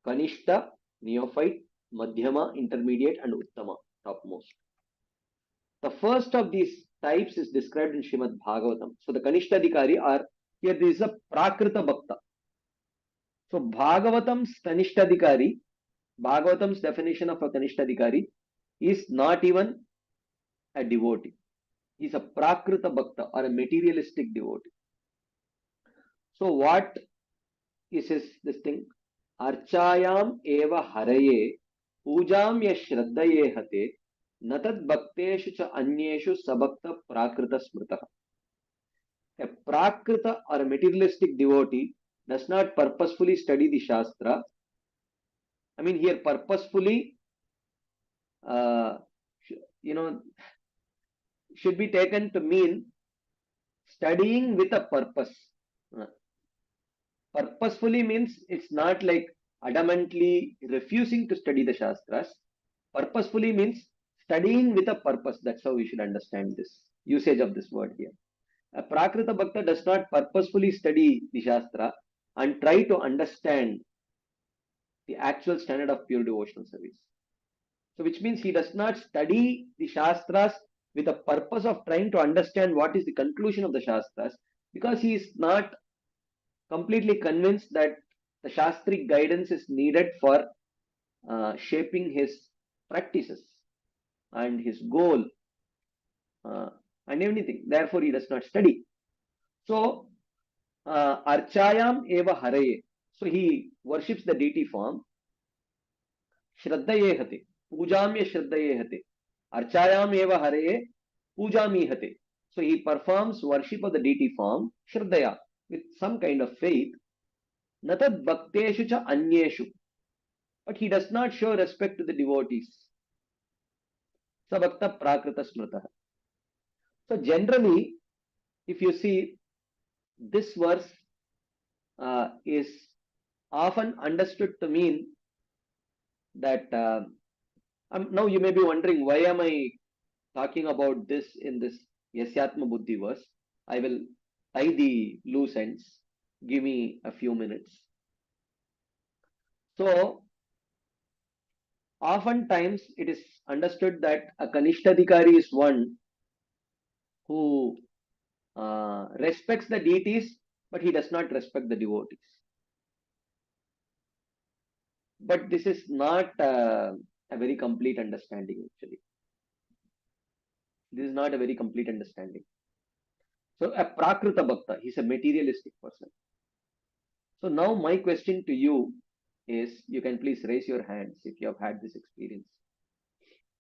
Kanishta, neophyte, Madhyama, intermediate, and Uttama, topmost. The first of these types is described in Srimad Bhagavatam. So the Kanishtadikari are, here this is a Prakrita Bhakta. So Bhagavatam's Kanishtadikari, Bhagavatam's definition of a Kanishtadikari is not even a devotee. He is a Prakrita Bhakta, or a materialistic devotee. So what is this thing? अर्चायाम एव हरये पूजाम य श्रद्धये हते न तद भक्तेषु च अन्येषु सबक्त प्राकृत स्मृतः. A prakrita or a materialistic devotee does not purposefully study the Shastra. I mean, here purposefully, uh, you know, should be taken to mean studying with a purpose. Purposefully means it's not like adamantly refusing to study the Shastras. Purposefully means studying with a purpose. That's how we should understand this usage of this word here. A Prakrita Bhakta does not purposefully study the Shastra and try to understand the actual standard of pure devotional service. So, which means he does not study the Shastras with a purpose of trying to understand what is the conclusion of the Shastras, because he is not completely convinced that the Shastric guidance is needed for shaping his practices and his goal and everything. Therefore, he does not study. So, Archayam eva haraye. So, he worships the deity form. Shraddhaye hate. Pujamya shraddhaye hate. Archayam eva haraye. Pujami hate. So, he performs worship of the deity form, Shraddhaya, with some kind of faith. Natad bhakteshu cha anyeshu. But he does not show respect to the devotees. Sabhakta prakrita smritaha. So generally, if you see, this verse is often understood to mean that now you may be wondering, why am I talking about this in this Yasyatma Buddhi verse? I will tie the loose ends. Give me a few minutes. So, oftentimes it is understood that a Kanishtadhikari is one who respects the deities, but he does not respect the devotees. But this is not a very complete understanding, actually. This is not a very complete understanding. So, a Prakrita Bhakta, he's a materialistic person. So, now my question to you is, you can please raise your hands if you have had this experience.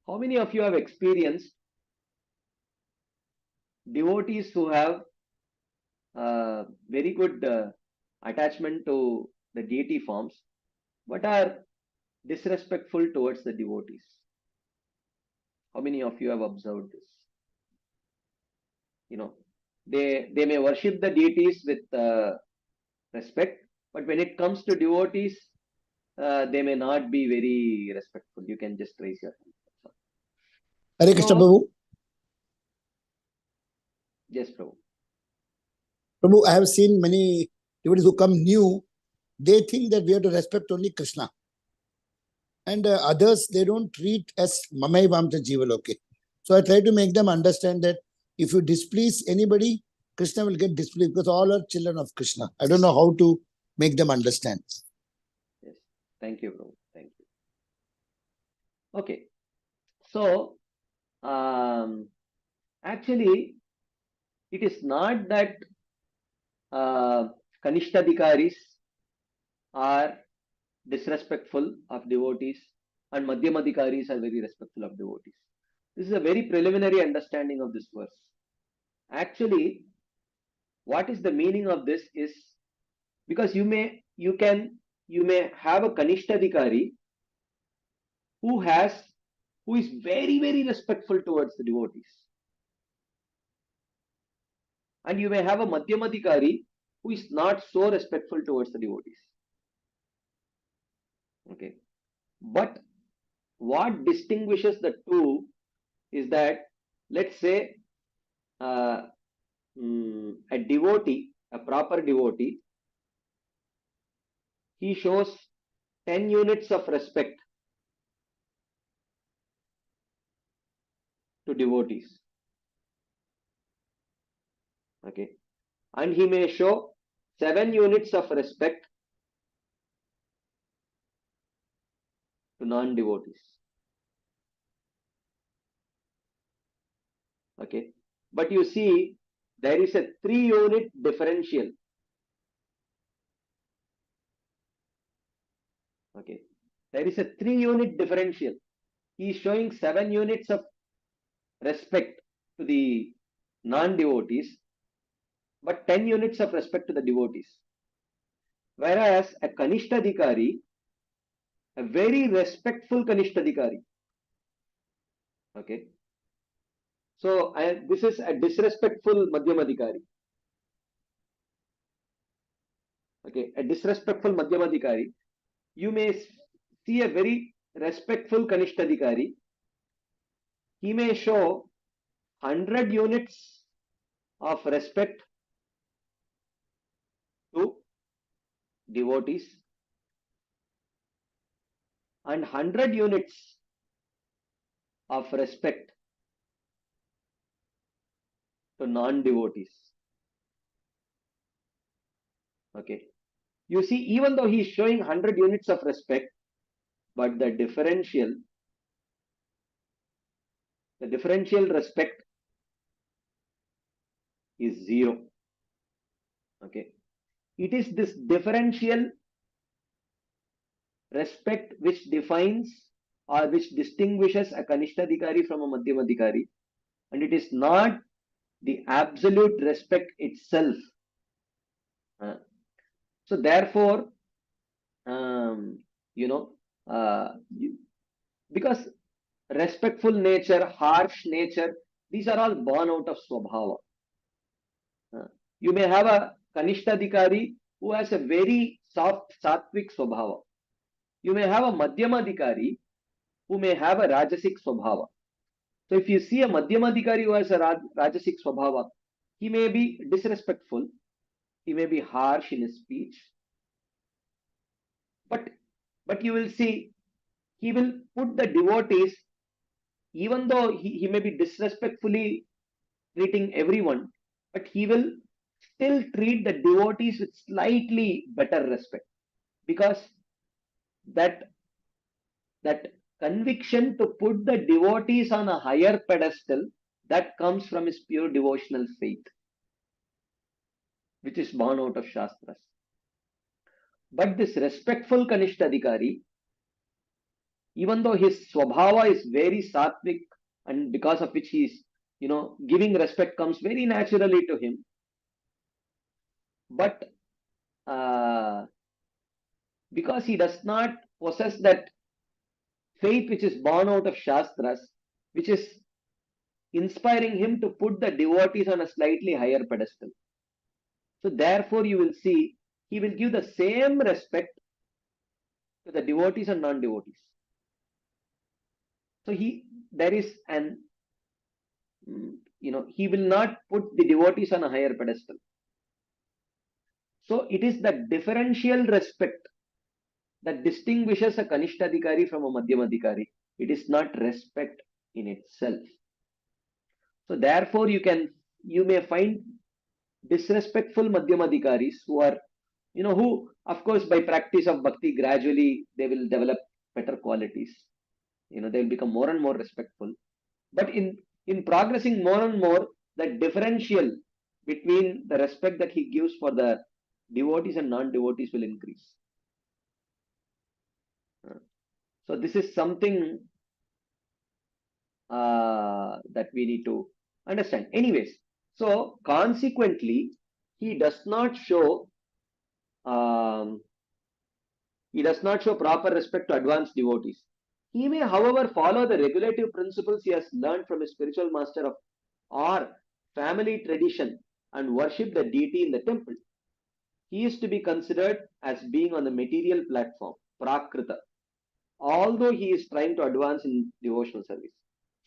How many of you have experienced devotees who have very good attachment to the deity forms, but are disrespectful towards the devotees? How many of you have observed this? You know, they may worship the deities with respect, but when it comes to devotees, they may not be very respectful. You can just raise your hand. Hare Krishna, Prabhu. Yes, Prabhu. Prabhu, I have seen many devotees who come new. They think that we have to respect only Krishna. And others, they don't treat as Mamai Vamta Jivaloke. So I try to make them understand that if you displease anybody, Krishna will get displeased, because all are children of Krishna. I don't know how to make them understand. Yes. Thank you, Prabhu. Thank you. Okay. So, actually, it is not that Kanishtadhikaris are disrespectful of devotees and Madhyamadhikaris are very respectful of devotees. This is a very preliminary understanding of this verse. Actually, what is the meaning of this is, because you may have a Kanishtadhikari who is very, very respectful towards the devotees. And you may have a Madhyamadhikari who is not so respectful towards the devotees. Okay. But what distinguishes the two is that, let's say, a devotee, a proper devotee, he shows 10 units of respect to devotees. Okay. And he may show 7 units of respect to non-devotees. Okay. But you see, there is a 3-unit differential There is a 3-unit differential. He is showing 7 units of respect to the non-devotees, but 10 units of respect to the devotees. Whereas a Kanishtadhikari, a very respectful Kanishtadhikari. Okay. So this is a disrespectful Madhyamadhikari. Okay, a disrespectful Madhyamadhikari. You may see a very respectful Kanishtadhikari. He may show 100 units of respect to devotees and 100 units of respect to non-devotees. Okay. You see, even though he is showing 100 units of respect, but the differential respect is 0. Okay. It is this differential respect which defines or which distinguishes a Kanishtadhikari from a Madhyamadhikari, and it is not the absolute respect itself. So therefore, because respectful nature, harsh nature, these are all born out of Swabhava. You may have a Kanishtadhikari who has a very soft, sattvic Swabhava. You may have a Madhyamadhikari who may have a Rajasic Swabhava. So if you see a Madhyamadhikari who has a Rajasic Swabhava, he may be disrespectful, he may be harsh in his speech, but you will see he will put the devotees, even though he may be disrespectfully treating everyone, but he will still treat the devotees with slightly better respect, because that conviction to put the devotees on a higher pedestal, that comes from his pure devotional faith, which is born out of Shastras. But this respectful Kanishtadhikari, even though his Swabhava is very sattvic, and because of which he is, giving respect comes very naturally to him, but because he does not possess that faith which is born out of Shastras, which is inspiring him to put the devotees on a slightly higher pedestal. So therefore you will see he will give the same respect to the devotees and non-devotees. So he will not put the devotees on a higher pedestal. So it is the differential respect that distinguishes a Kanishtadhikari from a Madhyamadhikari. It is not respect in itself. So therefore you may find disrespectful Madhyamadhikaris who are, who of course by practice of bhakti gradually they will develop better qualities. They will become more and more respectful. But in progressing more and more, the differential between the respect that he gives for the devotees and non-devotees will increase. So this is something that we need to understand. Anyways, so consequently, he does not show proper respect to advanced devotees. He may, however, follow the regulative principles he has learned from his spiritual master or family tradition and worship the deity in the temple. He is to be considered as being on the material platform, prakrita, although he is trying to advance in devotional service.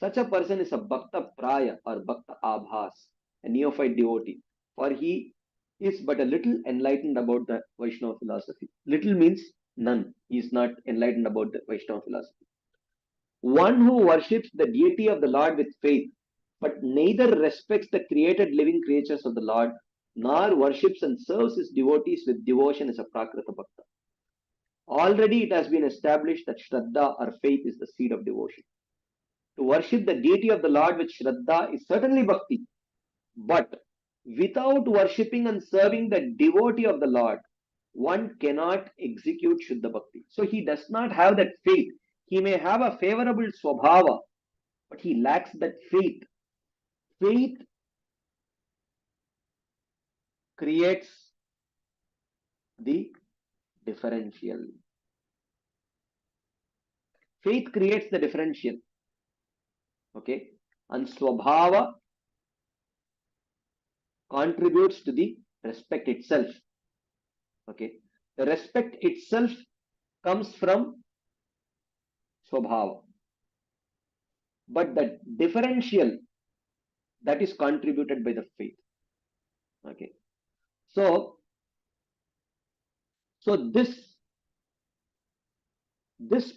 Such a person is a bhakta praya or bhakta abhas, a neophyte devotee, for he is but a little enlightened about the Vaishnava philosophy. Little means none. He is not enlightened about the Vaishnava philosophy. One who worships the deity of the Lord with faith, but neither respects the created living creatures of the Lord, nor worships and serves his devotees with devotion, is a prakrita bhakta. Already it has been established that Shraddha or faith is the seed of devotion. To worship the deity of the Lord with Shraddha is certainly bhakti, but without worshipping and serving the devotee of the Lord, one cannot execute Shuddha Bhakti. So he does not have that faith. He may have a favorable swabhava, but he lacks that faith. Faith creates the differential. Faith creates the differential. Okay. And swabhava contributes to the respect itself. Okay. The respect itself comes from swabhava. But the differential, that is contributed by the faith. Okay. So this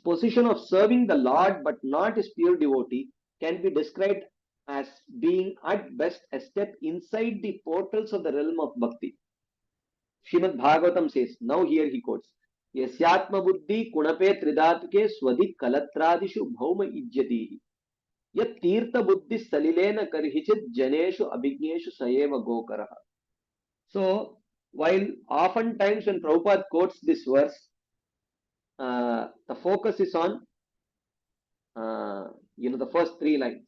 position of serving the Lord but not as pure devotee can be described as being at best a step inside the portals of the realm of bhakti. Srimad Bhagavatam says, now here he quotes, Yasyatma buddhi kunape tridatke swadik kalatradishu bhauma ijyatihi yat tirtha buddhi salilena karhichit janeshu abhigneshu sayeva gokaraha. So, while oftentimes when Prabhupada quotes this verse, the focus is on the first 3 lines.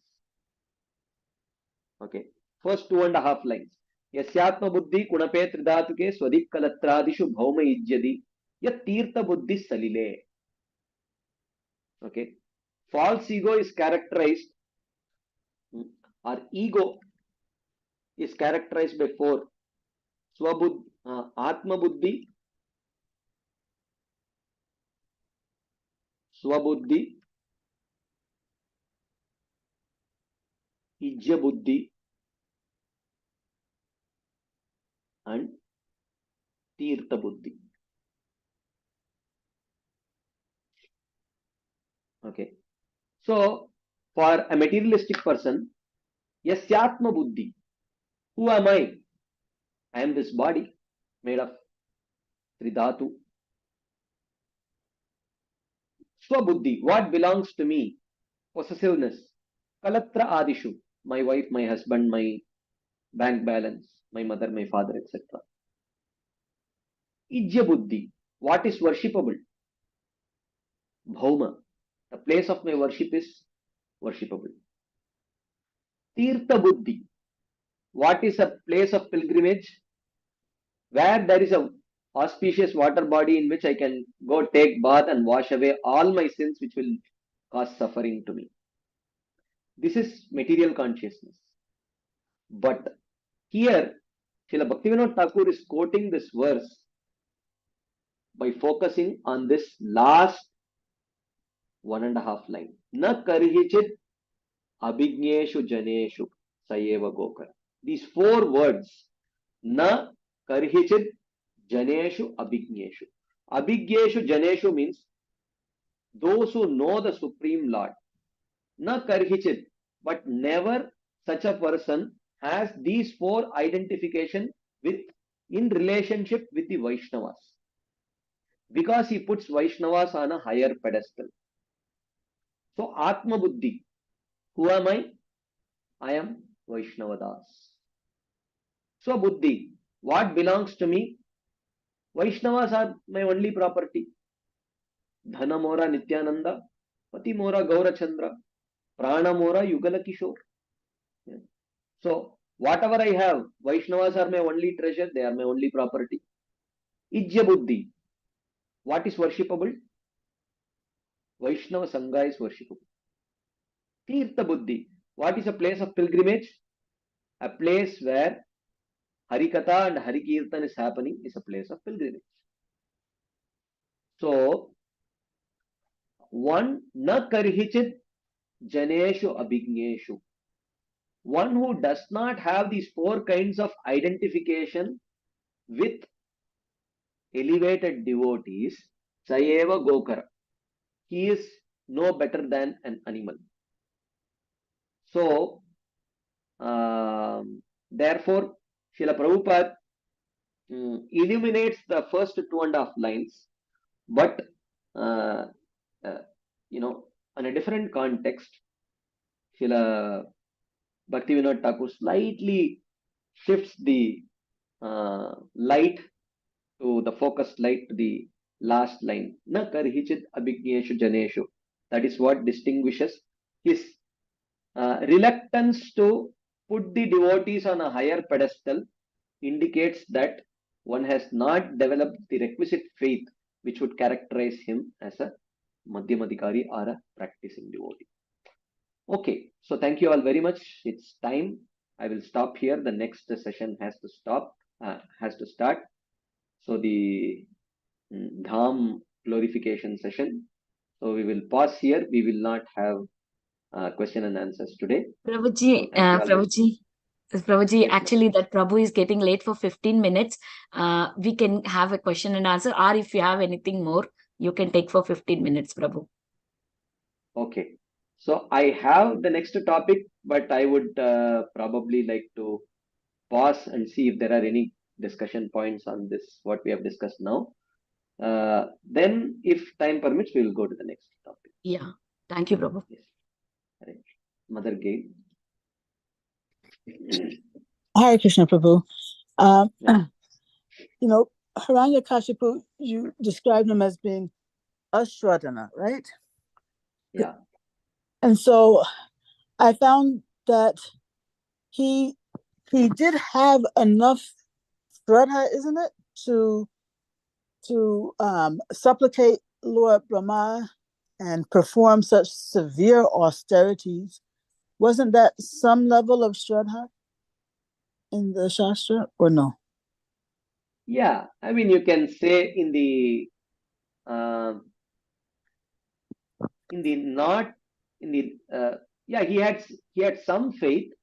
Okay, first 2.5 lines. Yasyatma buddhi kunape tridatuke swadik kalatradishu bhauma ijyadi yat tirtha buddhi salile. Okay, false ego is characterized, or ego is characterized by 4. Swabud, Atma buddhi, Swabuddhi, Ijya buddhi, and Tirtha buddhi. Okay. So, for a materialistic person, Yasyatma buddhi. Who am I? I am this body made of Tridhatu. Swabuddhi. What belongs to me? Possessiveness. Kalatra adishu. My wife, my husband, my bank balance, my mother, my father, etc. Ijya buddhi. What is worshipable? Bhauma. The place of my worship is worshipable. Tirtha buddhi. What is a place of pilgrimage? Where there is a auspicious water body in which I can go take bath and wash away all my sins which will cause suffering to me. This is material consciousness. But here, Srila Bhaktivinoda Thakur is quoting this verse by focusing on this last 1.5 line. Na karhichit abhigneshu janeshu sayeva gokara. These 4 words. Na karhichit janeshu abhigneshu. Abhigneshu janeshu means those who know the Supreme Lord. Na karhichit, but never such a person has these 4 identification in relationship with the Vaishnavas. Because he puts Vaishnavas on a higher pedestal. So Atma Buddhi. Who am I? I am Vaishnavadas. So Buddhi. What belongs to me? Vaishnavas are my only property. Dhana Mora Nityananda, Pati Mora Gaura Chandra, Prana Mora Yugala Kishore. So whatever I have, Vaishnavas are my only treasure, they are my only property. Ijya Buddhi. What is worshipable? Vaishnava Sangha is worshipable. Tirtha Buddhi. What is a place of pilgrimage? A place where Harikatha and Harikirtan is happening is a place of pilgrimage. So, one na karhichit janeshu abhigneshu. One who does not have these 4 kinds of identification with elevated devotees, sayeva gokara. He is no better than an animal. So, therefore, Srila Prabhupada illuminates the first 2.5 lines, but in a different context, Srila Bhaktivinoda Thakur slightly shifts the light to the focused light to the last line. Na karhichit abhigyeshu janeshu. That is what distinguishes his reluctance to put the devotees on a higher pedestal, indicates that one has not developed the requisite faith which would characterize him as a Madhyamadikari or a practicing devotee. Okay, so thank you all very much. It's time. I will stop here. The next session has to start. So the Dham glorification session. So we will pause here. We will not have question and answers today. Prabhuji, So thank you all. Prabhuji, Yes, ma'am. actually that Prabhu is getting late for 15 minutes. We can have a question and answer, or if you have anything more, you can take for 15 minutes, Prabhu. Okay. So I have the next topic, but I would probably like to pause and see if there are any discussion points on this, what we have discussed now. Then if time permits, we will go to the next topic. Yeah. Thank you, Prabhu. Yes. Hare Krishna. Mother Gail. Hare Krishna Prabhu. Yeah. You know, Hiranyakashipu, you described him as being Ashwadana, right? Yeah. And so I found that he did have enough shraddha, isn't it, to supplicate Lord Brahma and perform such severe austerities. Wasn't that some level of shraddha in the Shastra, or no? Yeah, I mean, you can say in the yeah, he had some faith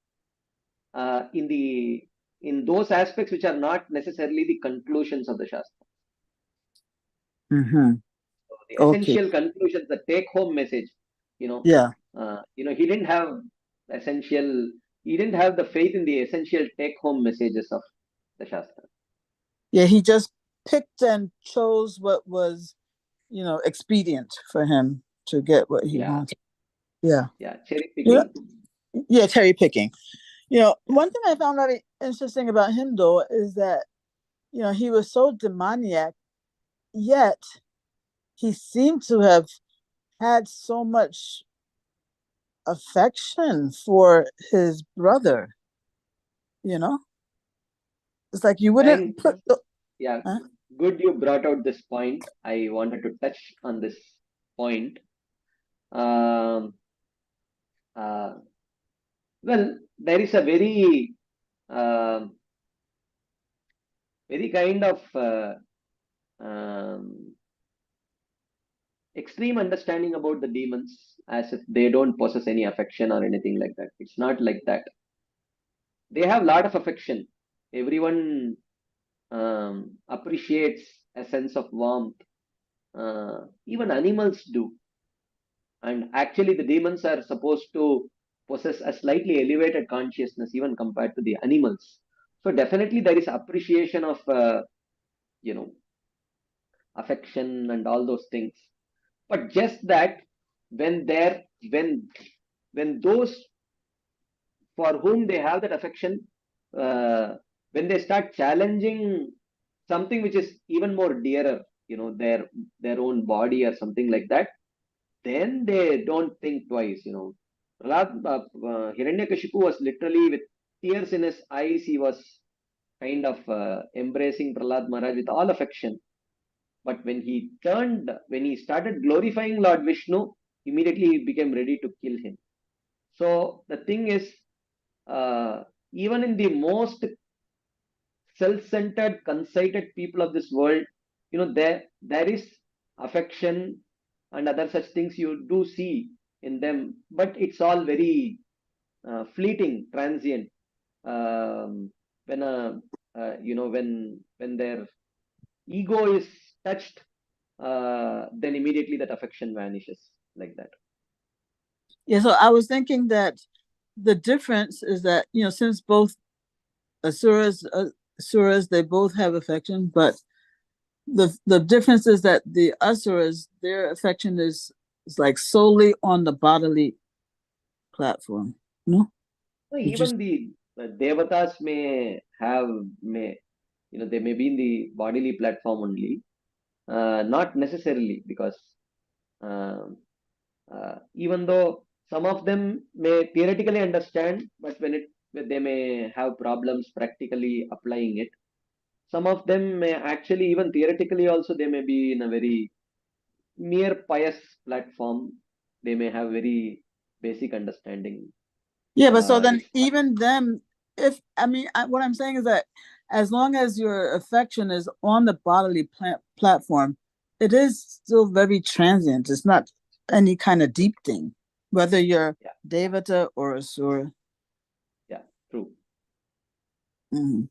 in those aspects which are not necessarily the conclusions of the Shastra. Mm-hmm. So the essential conclusions, the take-home message, Yeah. He didn't have the faith in the essential take-home messages of the Shastra. Yeah, he just picked and chose what was, expedient for him to get what he wanted. Yeah. Yeah, cherry picking. Yeah, cherry picking. One thing I found very interesting about him, though, is that, he was so demoniac, yet he seemed to have had so much affection for his brother. It's like you wouldn't put Good you brought out this point. I wanted to touch on this point. Well, there is a very kind of extreme understanding about the demons, as if they don't possess any affection or anything like that. It's not like that. They have a lot of affection. Everyone appreciates a sense of warmth. Even animals do. And actually, the demons are supposed to possess a slightly elevated consciousness, even compared to the animals. So definitely, there is appreciation of affection and all those things. But just that when those for whom they have that affection, when they start challenging something which is even more dearer, their own body or something like that, then they don't think twice. Hiranyakashipu was literally with tears in his eyes. He was kind of embracing Prahlad Maharaj with all affection. But when he started glorifying Lord Vishnu, immediately he became ready to kill him. So the thing is, even in the most self-centered, conceited people of this world, there is affection and other such things you do see in them, but it's all very fleeting, transient. When their ego is touched, then immediately that affection vanishes like that. Yeah, so I was thinking that the difference is that, since both asuras, they both have affection, but the difference is that the asuras, their affection is like solely on the bodily platform, no? Even the devatas may they may be in the bodily platform only, not necessarily, because even though some of them may theoretically understand, but when they may have problems practically applying it. Some of them may actually, even theoretically also, they may be in a very mere pious platform. They may have very basic understanding. Yeah, but so then It's- even them, what I'm saying is that as long as your affection is on the bodily platform, it is still very transient. It's not any kind of deep thing, whether you're Yeah. Devata or Asura. Yeah, true. Mhm.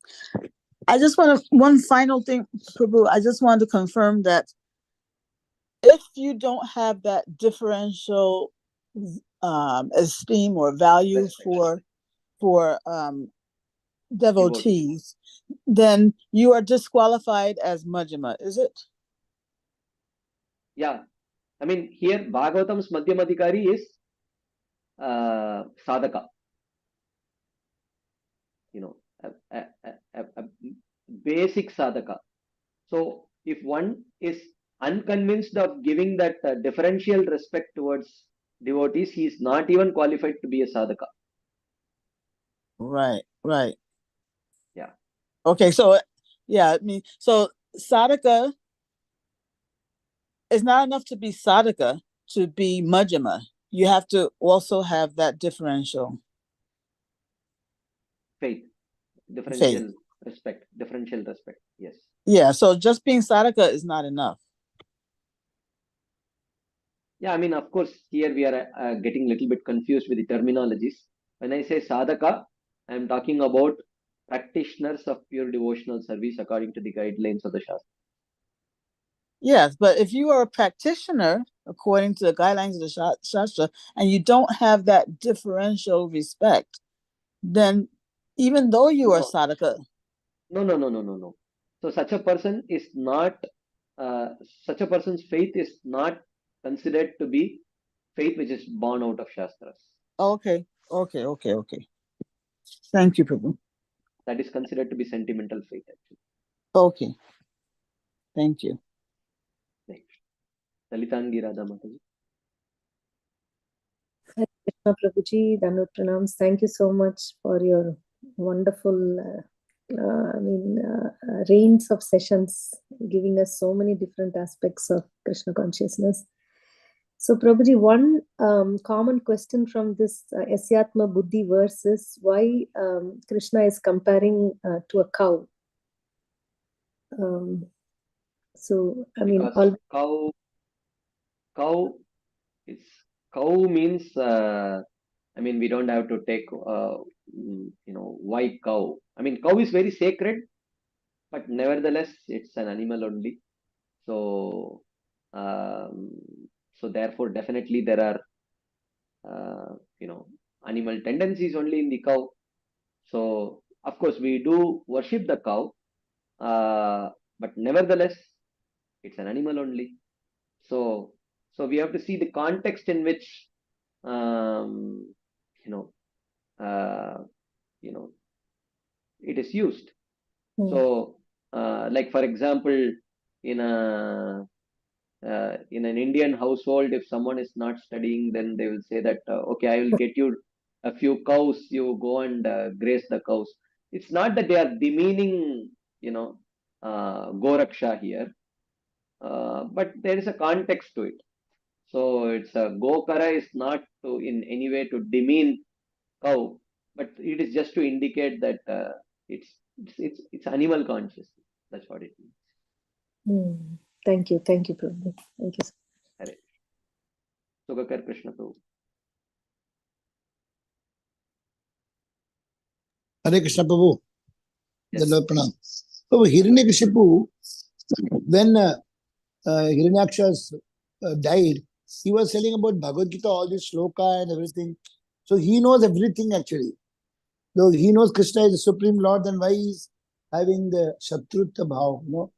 I just want to, one final thing, Prabhu, I just wanted to confirm that if you don't have that differential esteem or value Respect. for devotees, then you are disqualified as Majjhima, is it? Yeah, I mean, here Bhagavatam's Madhyamadhikari is sadhaka, a basic sadhaka. So if one is unconvinced of giving that differential respect towards devotees, he is not even qualified to be a sadhaka. Right. Yeah. Okay, so so sadhaka is not enough to be sadhaka to be Majjhima. You have to also have that differential Faith, differential respect, yes. Yeah, so just being sadhaka is not enough. Yeah, I mean, of course, here we are getting a little bit confused with the terminologies. When I say sadhaka, I am talking about practitioners of pure devotional service according to the guidelines of the Shastra. Yes, but if you are a practitioner according to the guidelines of the Shastra and you don't have that differential respect, then even though you are sadhaka. No. So such a person is not, such a person's faith is not considered to be faith which is born out of Shastras. Okay. Thank you, Prabhu. That is considered to be sentimental faith, actually. Okay. Thank you. Next. Lalitangi Radha Mataji. Prabhuji, Dandavat Pranams. Thank you so much for your wonderful, reigns of sessions, giving us so many different aspects of Krishna consciousness. So, Prabhuji, one common question from this Yasyatma Buddhi verse is why Krishna is comparing to a cow. Because cow means, we don't have to take, why cow? I mean, cow is very sacred, but nevertheless, it's an animal only. So, therefore, definitely there are, animal tendencies only in the cow. So, of course, we do worship the cow, but nevertheless, it's an animal only. So we have to see the context in which, it is used. So, like for example, in an Indian household, if someone is not studying, then they will say that, okay, I will get you a few cows, you go and graze the cows. It's not that they are demeaning, Goraksha here, but there is a context to it. So it's a Gokara is not to in any way to demean cow, but it is just to indicate that it's animal consciousness. That's what it means. Thank you, Prabhu. Thank you. Hare Sugakar Krishna Prabhu. Hare Krishna Prabhu. Yes. Pranam. Prabhu, Hiranyakashipu, when Hiranyaksha died, he was telling about Bhagavad Gita, all this shloka and everything. So he knows everything actually. Though he knows Krishna is the Supreme Lord, then why he's having the Shatrutva Bhav,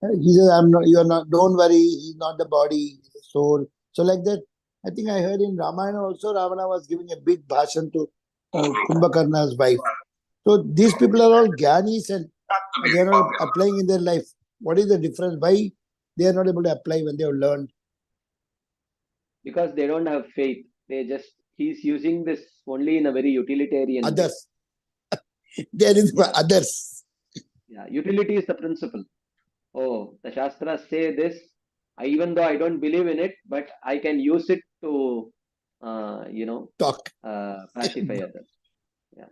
He says, you are not, don't worry, he's not the body, he's the soul. So like that, I think I heard in Ramayana also, Ravana was giving a big bhashan to Kumbhakarna's wife. So these people are all Gyanis and they are not applying in their life. What is the difference? Why they are not able to apply when they have learned? Because they don't have faith. He's using this only in a very utilitarian way. Others. There is for others. Yeah, utility is the principle. Oh, the Shastras say this. Even though I don't believe in it, but I can use it to, Talk. pacify others. Yeah.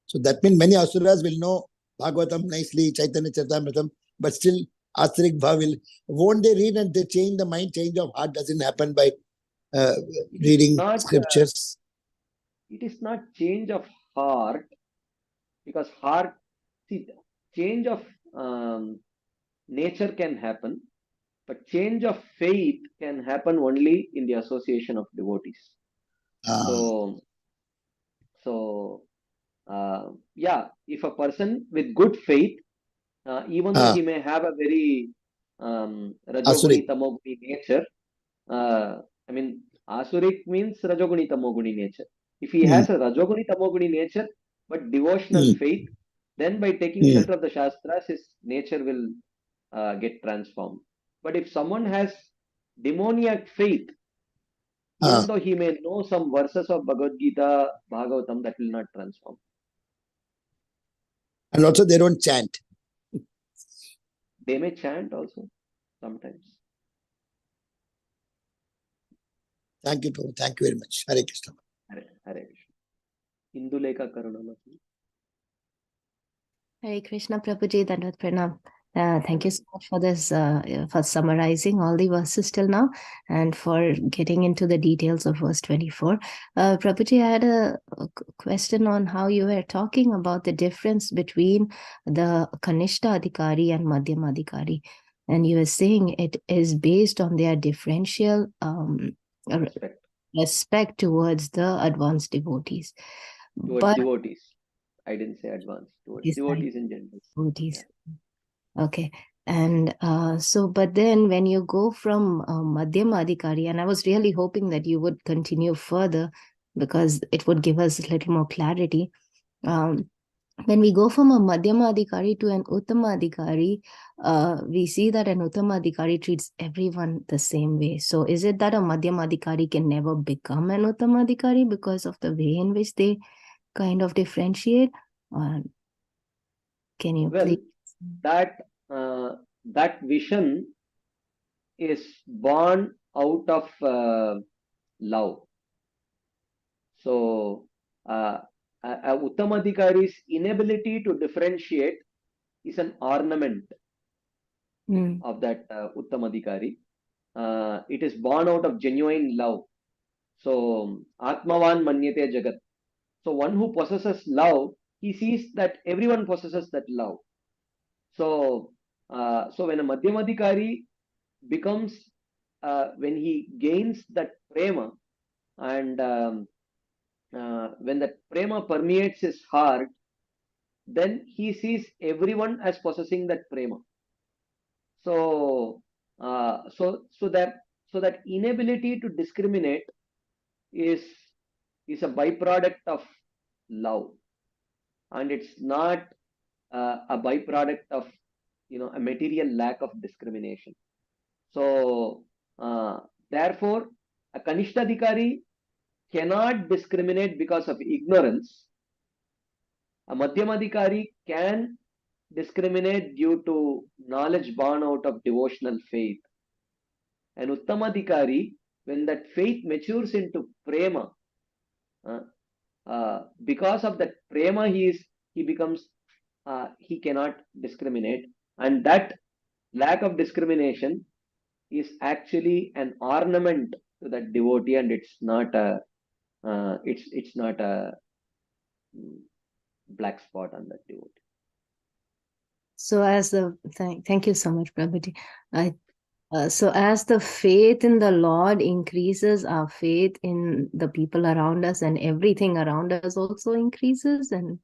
So that means many asuras will know Bhagavatam nicely, Chaitanya Charitamrita, but still Asarik Bhav won't they read and they change the mind, change of heart doesn't happen by reading scriptures. It is not change of heart, because heart, see, change of nature can happen, but change of faith can happen only in the association of devotees. Yeah, if a person with good faith, even though he may have a very Rajoguni Tamoguni nature, Asurik means Rajoguni Tamoguni nature. If he has a Rajoguni Tamoguni nature, but devotional faith, then by taking shelter of the Shastras, his nature will get transformed. But if someone has demoniac faith, even though he may know some verses of Bhagavad Gita, Bhagavatam, that will not transform. And also they don't chant. They may chant also sometimes. Thank you, Prabhu. Thank you very much. Hare Krishna. Hare Krishna. Induleka Karunamati. Hare Krishna, Prabhuji, Dandavat Pranam. Thank you so much for this, for summarizing all the verses till now and for getting into the details of verse 24. Prabhuji, I had a question on how you were talking about the difference between the Kanishta Adhikari and Madhyama Adhikari. And you were saying it is based on their differential respect towards the advanced devotees. Towards devotees. I didn't say advanced. Towards devotees in general. Devotees. Yeah. Okay. And but then when you go from Madhyama Adhikari, and I was really hoping that you would continue further because it would give us a little more clarity. When we go from a Madhyama Adhikari to an Uttama Adhikari, we see that an Uttama Adhikari treats everyone the same way. So is it that a Madhyama Adhikari can never become an Uttama Adhikari because of the way in which they kind of differentiate? Can you please? That vision is born out of love. So Uttamadhikari's inability to differentiate is an ornament of that Uttamadhikari. It is born out of genuine love. So Atmavan Manyate Jagat. So one who possesses love, he sees that everyone possesses that love. So when a Madhyamadhikari becomes, when he gains that prema, and when that prema permeates his heart, then he sees everyone as possessing that prema. So that inability to discriminate is a byproduct of love, and it's not a byproduct of a material lack of discrimination. So therefore a Kanishtadhikari cannot discriminate because of ignorance. A Madhyamadhikari can discriminate due to knowledge born out of devotional faith. An Uttamadhikari, when that faith matures into prema, because of that prema, he becomes, he cannot discriminate, and that lack of discrimination is actually an ornament to that devotee, and it's not a it's not a black spot on that devotee. So thank you so much, Prabhuji. So as the faith in the Lord increases, our faith in the people around us and everything around us also increases, and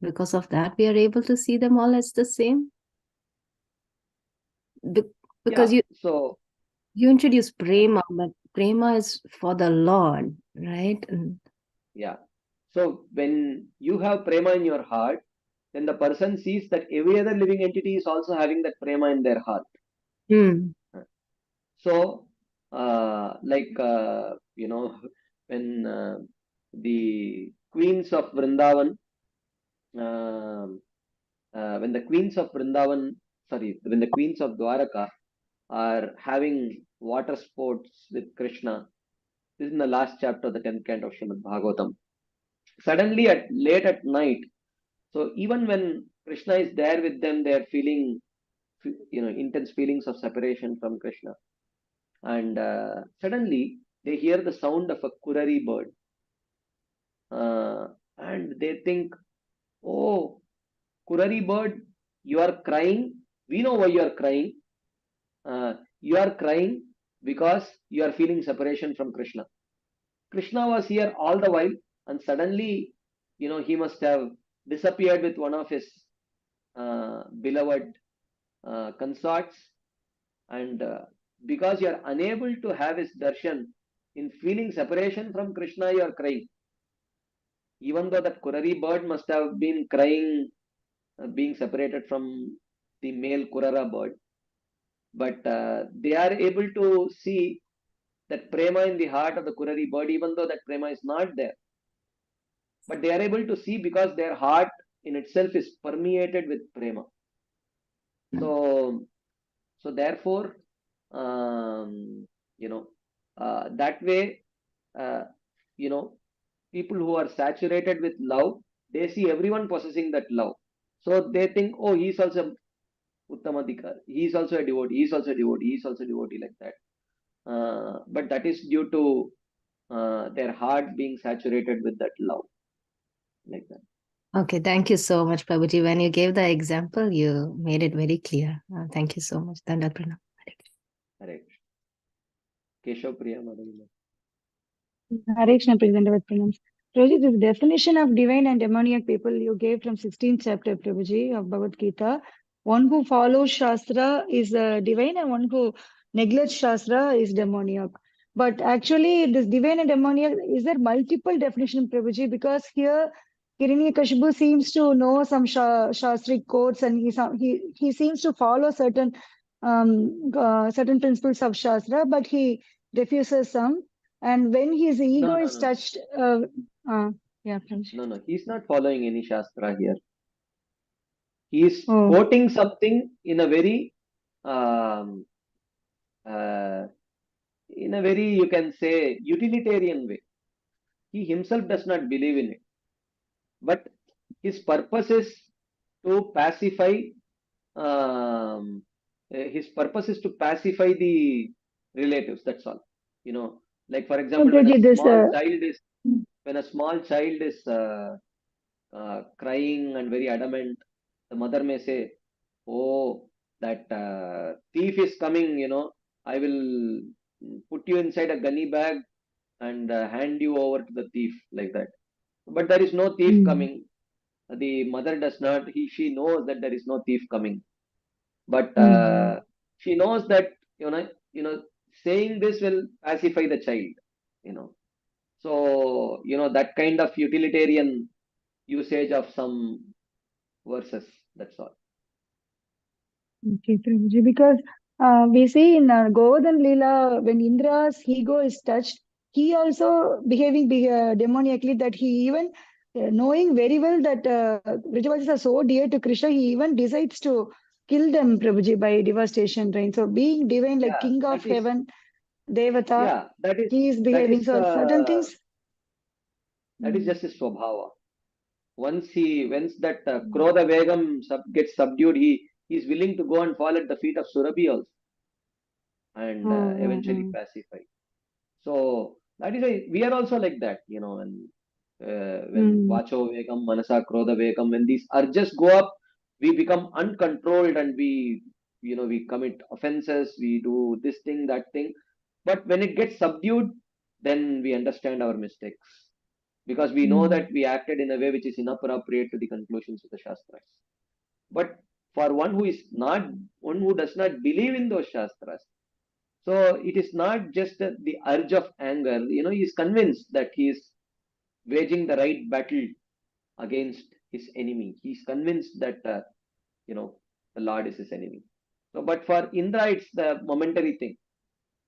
because of that we are able to see them all as the same. Because you introduced prema, but prema is for the Lord, right? Yeah. So when you have prema in your heart, then the person sees that every other living entity is also having that prema in their heart. Hmm. So, when the queens of Vrindavan, when the queens of Vrindavan, when the queens of Dwaraka are having water sports with Krishna, this is in the last chapter of the 10th canto of Srimad Bhagavatam. Suddenly, late at night, so even when Krishna is there with them, they are feeling, intense feelings of separation from Krishna. And suddenly they hear the sound of a kurari bird, and they think, "Oh, kurari bird, you are crying. We know why you are crying. You are crying because you are feeling separation from Krishna. Krishna was here all the while, and suddenly, he must have disappeared with one of his beloved consorts, and because you are unable to have his darshan, in feeling separation from Krishna, you are crying. Even though that kurari bird must have been crying, being separated from the male kurara bird, but they are able to see that prema in the heart of the kurari bird, even though that prema is not there. But they are able to see because their heart in itself is permeated with prema. So therefore, that way, uh, you know, people who are saturated with love, they see everyone possessing that love. So they think, oh, he's also Uttamadikar, he's also a devotee, he's also a devotee, he's also a devotee, like that. But that is due to their heart being saturated with that love, like that. Okay, thank you so much, Prabhuji. When you gave the example, you made it very clear. Thank you so much. Dandavat Pranam. Hare Krishna. Keshav Priya Madhavila. Hare Krishna, President with pronouns. Prabhuji, this definition of divine and demoniac people you gave from 16th chapter, Prabhuji, of Bhagavad Gita. One who follows Shastra is divine and one who neglects Shastra is demoniac. But actually, this divine and demoniac, is there multiple definition, Prabhuji? Because here, Hiranyakashipu seems to know some Shastric codes and he seems to follow certain certain principles of Shastra, but he refuses some. And when his ego is touched, yeah, No, he's not following any Shastra here. He is quoting something in a very, you can say, utilitarian way. He himself does not believe in it. But his purpose is to pacify, the relatives. That's all. Like for example, when a small child is crying and very adamant, the mother may say, "Oh, that thief is coming. I will put you inside a gunny bag and hand you over to the thief," like that. But there is no thief coming. The mother does not. She knows that there is no thief coming, but she knows that saying this will pacify the child. So that kind of utilitarian usage of some verses. That's all. Okay, Prabhuji, because we see in Govardhan Leela, when Indra's ego is touched, he also behaving demoniacally, that he even knowing very well that Vrajavasis are so dear to Krishna, he even decides to kill them, Prabhuji, by devastation, right? So being divine, like king of heaven, Devata, he is behaving. So certain things. That is just his swabhava. Once that Krodha Vegam gets subdued, he is willing to go and fall at the feet of Surabhi also, and eventually pacify. So that is we are also like that, when Vacho Vegam, Manasa Krodha Vegam, when these urges go up, we become uncontrolled and we commit offenses, we do this thing, that thing. But when it gets subdued, then we understand our mistakes, because we know that we acted in a way which is inappropriate to the conclusions of the Shastras. But for one who does not believe in those Shastras, so it is not just the urge of anger. He is convinced that he is waging the right battle against his enemy. He's convinced that, the Lord is his enemy. So, but for Indra, it's the momentary thing.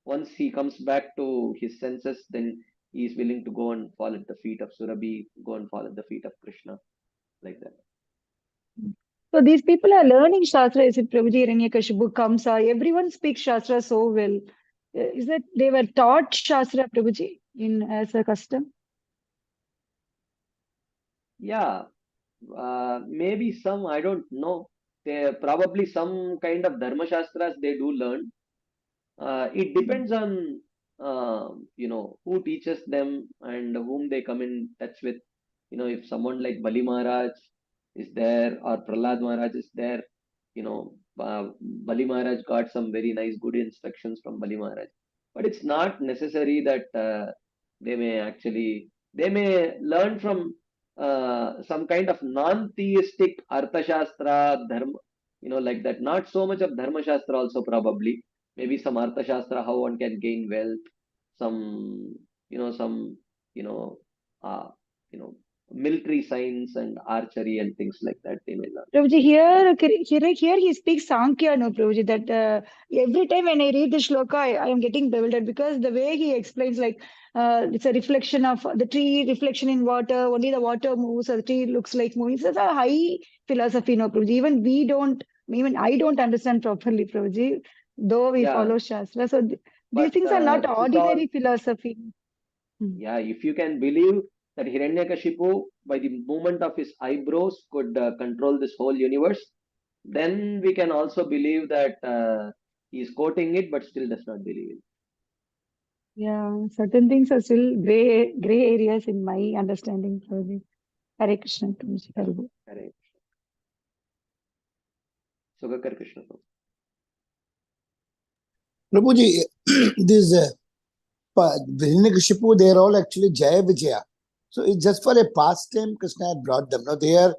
Once he comes back to his senses, then he is willing to go and fall at the feet of Surabhi, go and fall at the feet of Krishna, like that. So these people are learning Shastra. Is it Prabhuji, Hiranyakashipu, Kamsa? Everyone speaks Shastra so well. Is that they were taught Shastra, Prabhuji, as a custom? Yeah, maybe some, I don't know. They probably some kind of Dharma Shastras they do learn. It depends on who teaches them and whom they come in touch with. If someone like Bali Maharaj is there or Prahlad Maharaj is there, Bali Maharaj got some very nice good instructions from Bali Maharaj. But it's not necessary that they may learn from some kind of non-theistic Arthashastra, Dharma, like that. Not so much of Dharma Shastra also probably. Maybe some Arthashastra, how one can gain wealth, some, uh, military science and archery and things like that they may learn. Prabhuji, here he speaks Sankhya, no, Prabhuji, that every time when I read the shloka, I am getting bewildered because the way he explains, like, it's a reflection of the tree, reflection in water, only the water moves, or the tree looks like moving. It's a high philosophy, no, Prabhuji. Even I don't understand properly, Prabhuji, though we follow Shastra. So these things are not ordinary philosophy. Yeah, if you can believe that Hiranyakashipu, by the movement of his eyebrows, could control this whole universe, then we can also believe that he is quoting it, but still does not believe it. Yeah, certain things are still gray areas in my understanding, Prabhuji. Hare Krishna, Prabhuji. Hare Sugakar Krishna. Prabhuji, this Hiranyakashipu, they are all actually Jaya Vijaya. So it's just for a pastime Krishna had brought them. Now they are,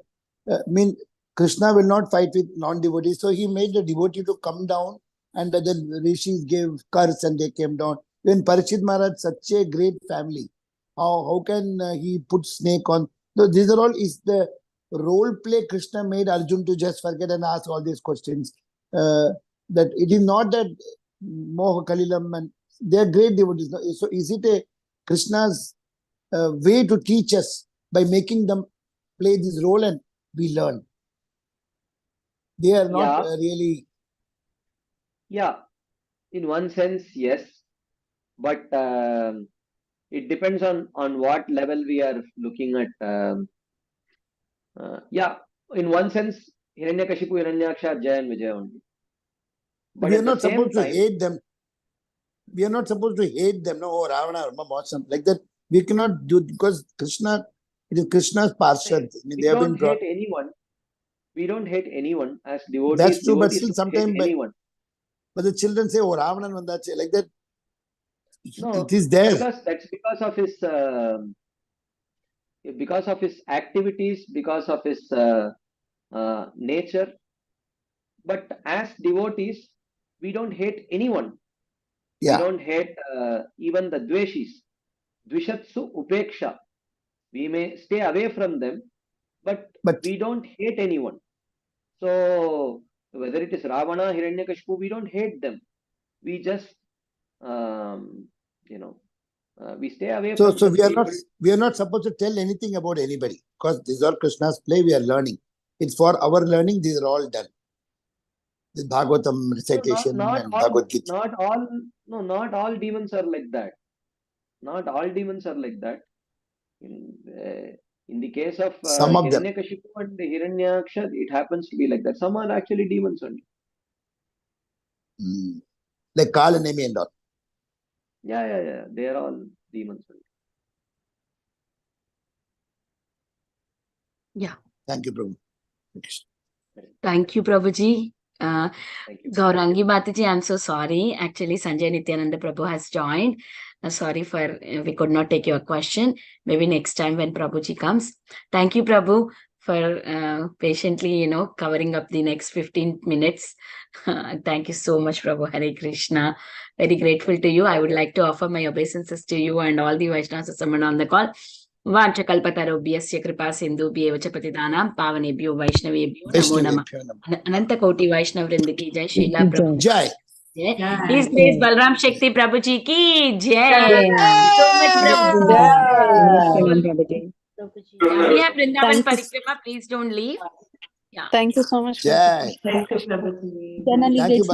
Krishna will not fight with non-devotees. So he made the devotee to come down and the rishis gave curse and they came down. When Parikshit Maharaj, such a great family, how can he put snake on? So these are all is the role play Krishna made Arjun to just forget and ask all these questions. That it is not that Moha Kalilam and they are great devotees. So is it a Krishna's way to teach us by making them play this role and we learn? They are not really. Yeah, in one sense, yes. But it depends on what level we are looking at. In one sense, Hiranyakashipu, Hiranyaksha are Jaya and Vijaya only. But we are not supposed to hate them. We are not supposed to hate them. No, Ravana, awesome. Like that, we cannot do because Krishna, it is Krishna's Parshad. We don't hate anyone. We don't hate anyone as devotees. That's true, devotees but still sometimes anyone. But the children say, "Oh, Ravana, like that." No, it is there. That's because of his activities, because of his nature. But as devotees, we don't hate anyone. Yeah. We don't hate even the dveshis. Dvishatsu upeksha. We may stay away from them, but we don't hate anyone. So whether it is Ravana, Hiranyakashipu, we don't hate them. We just, we stay away from So them. we are not supposed to tell anything about anybody because these are Krishna's play. We are learning. It's for our learning. These are all done. The Bhagavatam recitation and Bhagavad Gita. Not all demons are like that. Not all demons are like that. In the case of Hiranyakashipu and Hiranyaksha, it happens to be like that. Some are actually demons only. Like Kala Nemi and all. Yeah. They are all demons only. Yeah. Thank you, Prabhu. Thank you, Prabhuji. Gaurangi Mataji, I'm so sorry. Actually, Sanjay Nityananda Prabhu has joined. Sorry for we could not take your question. Maybe next time when Prabhuji comes. Thank you, Prabhu, for patiently, covering up the next 15 minutes. Thank you so much, Prabhu. Hare Krishna. Very grateful to you. I would like to offer my obeisances to you and all the Vaishnavas on the call. वाञ्छकल्पतरुभ्यश्च कृपा सिन्धुभ्येव च पतितानां पावनेभ्यो वैष्णवेभ्यो नमो नमः. Vaishnaveभ्यो नमः. अनंत कोटि वैष्णव वृंद की जय. श्रीला प्रभु Jai. जय. Please praise Balaram Shakti Prabhu ji ki jai. Jai. So much Prabhu. Namaskaram, Prabhuji. Yeah, we have Vrindavan Thank you. Parikrama. Please don't leave. Yeah. Thank you so much. Jai. Hare Krishna, Prabhuji. Thank you,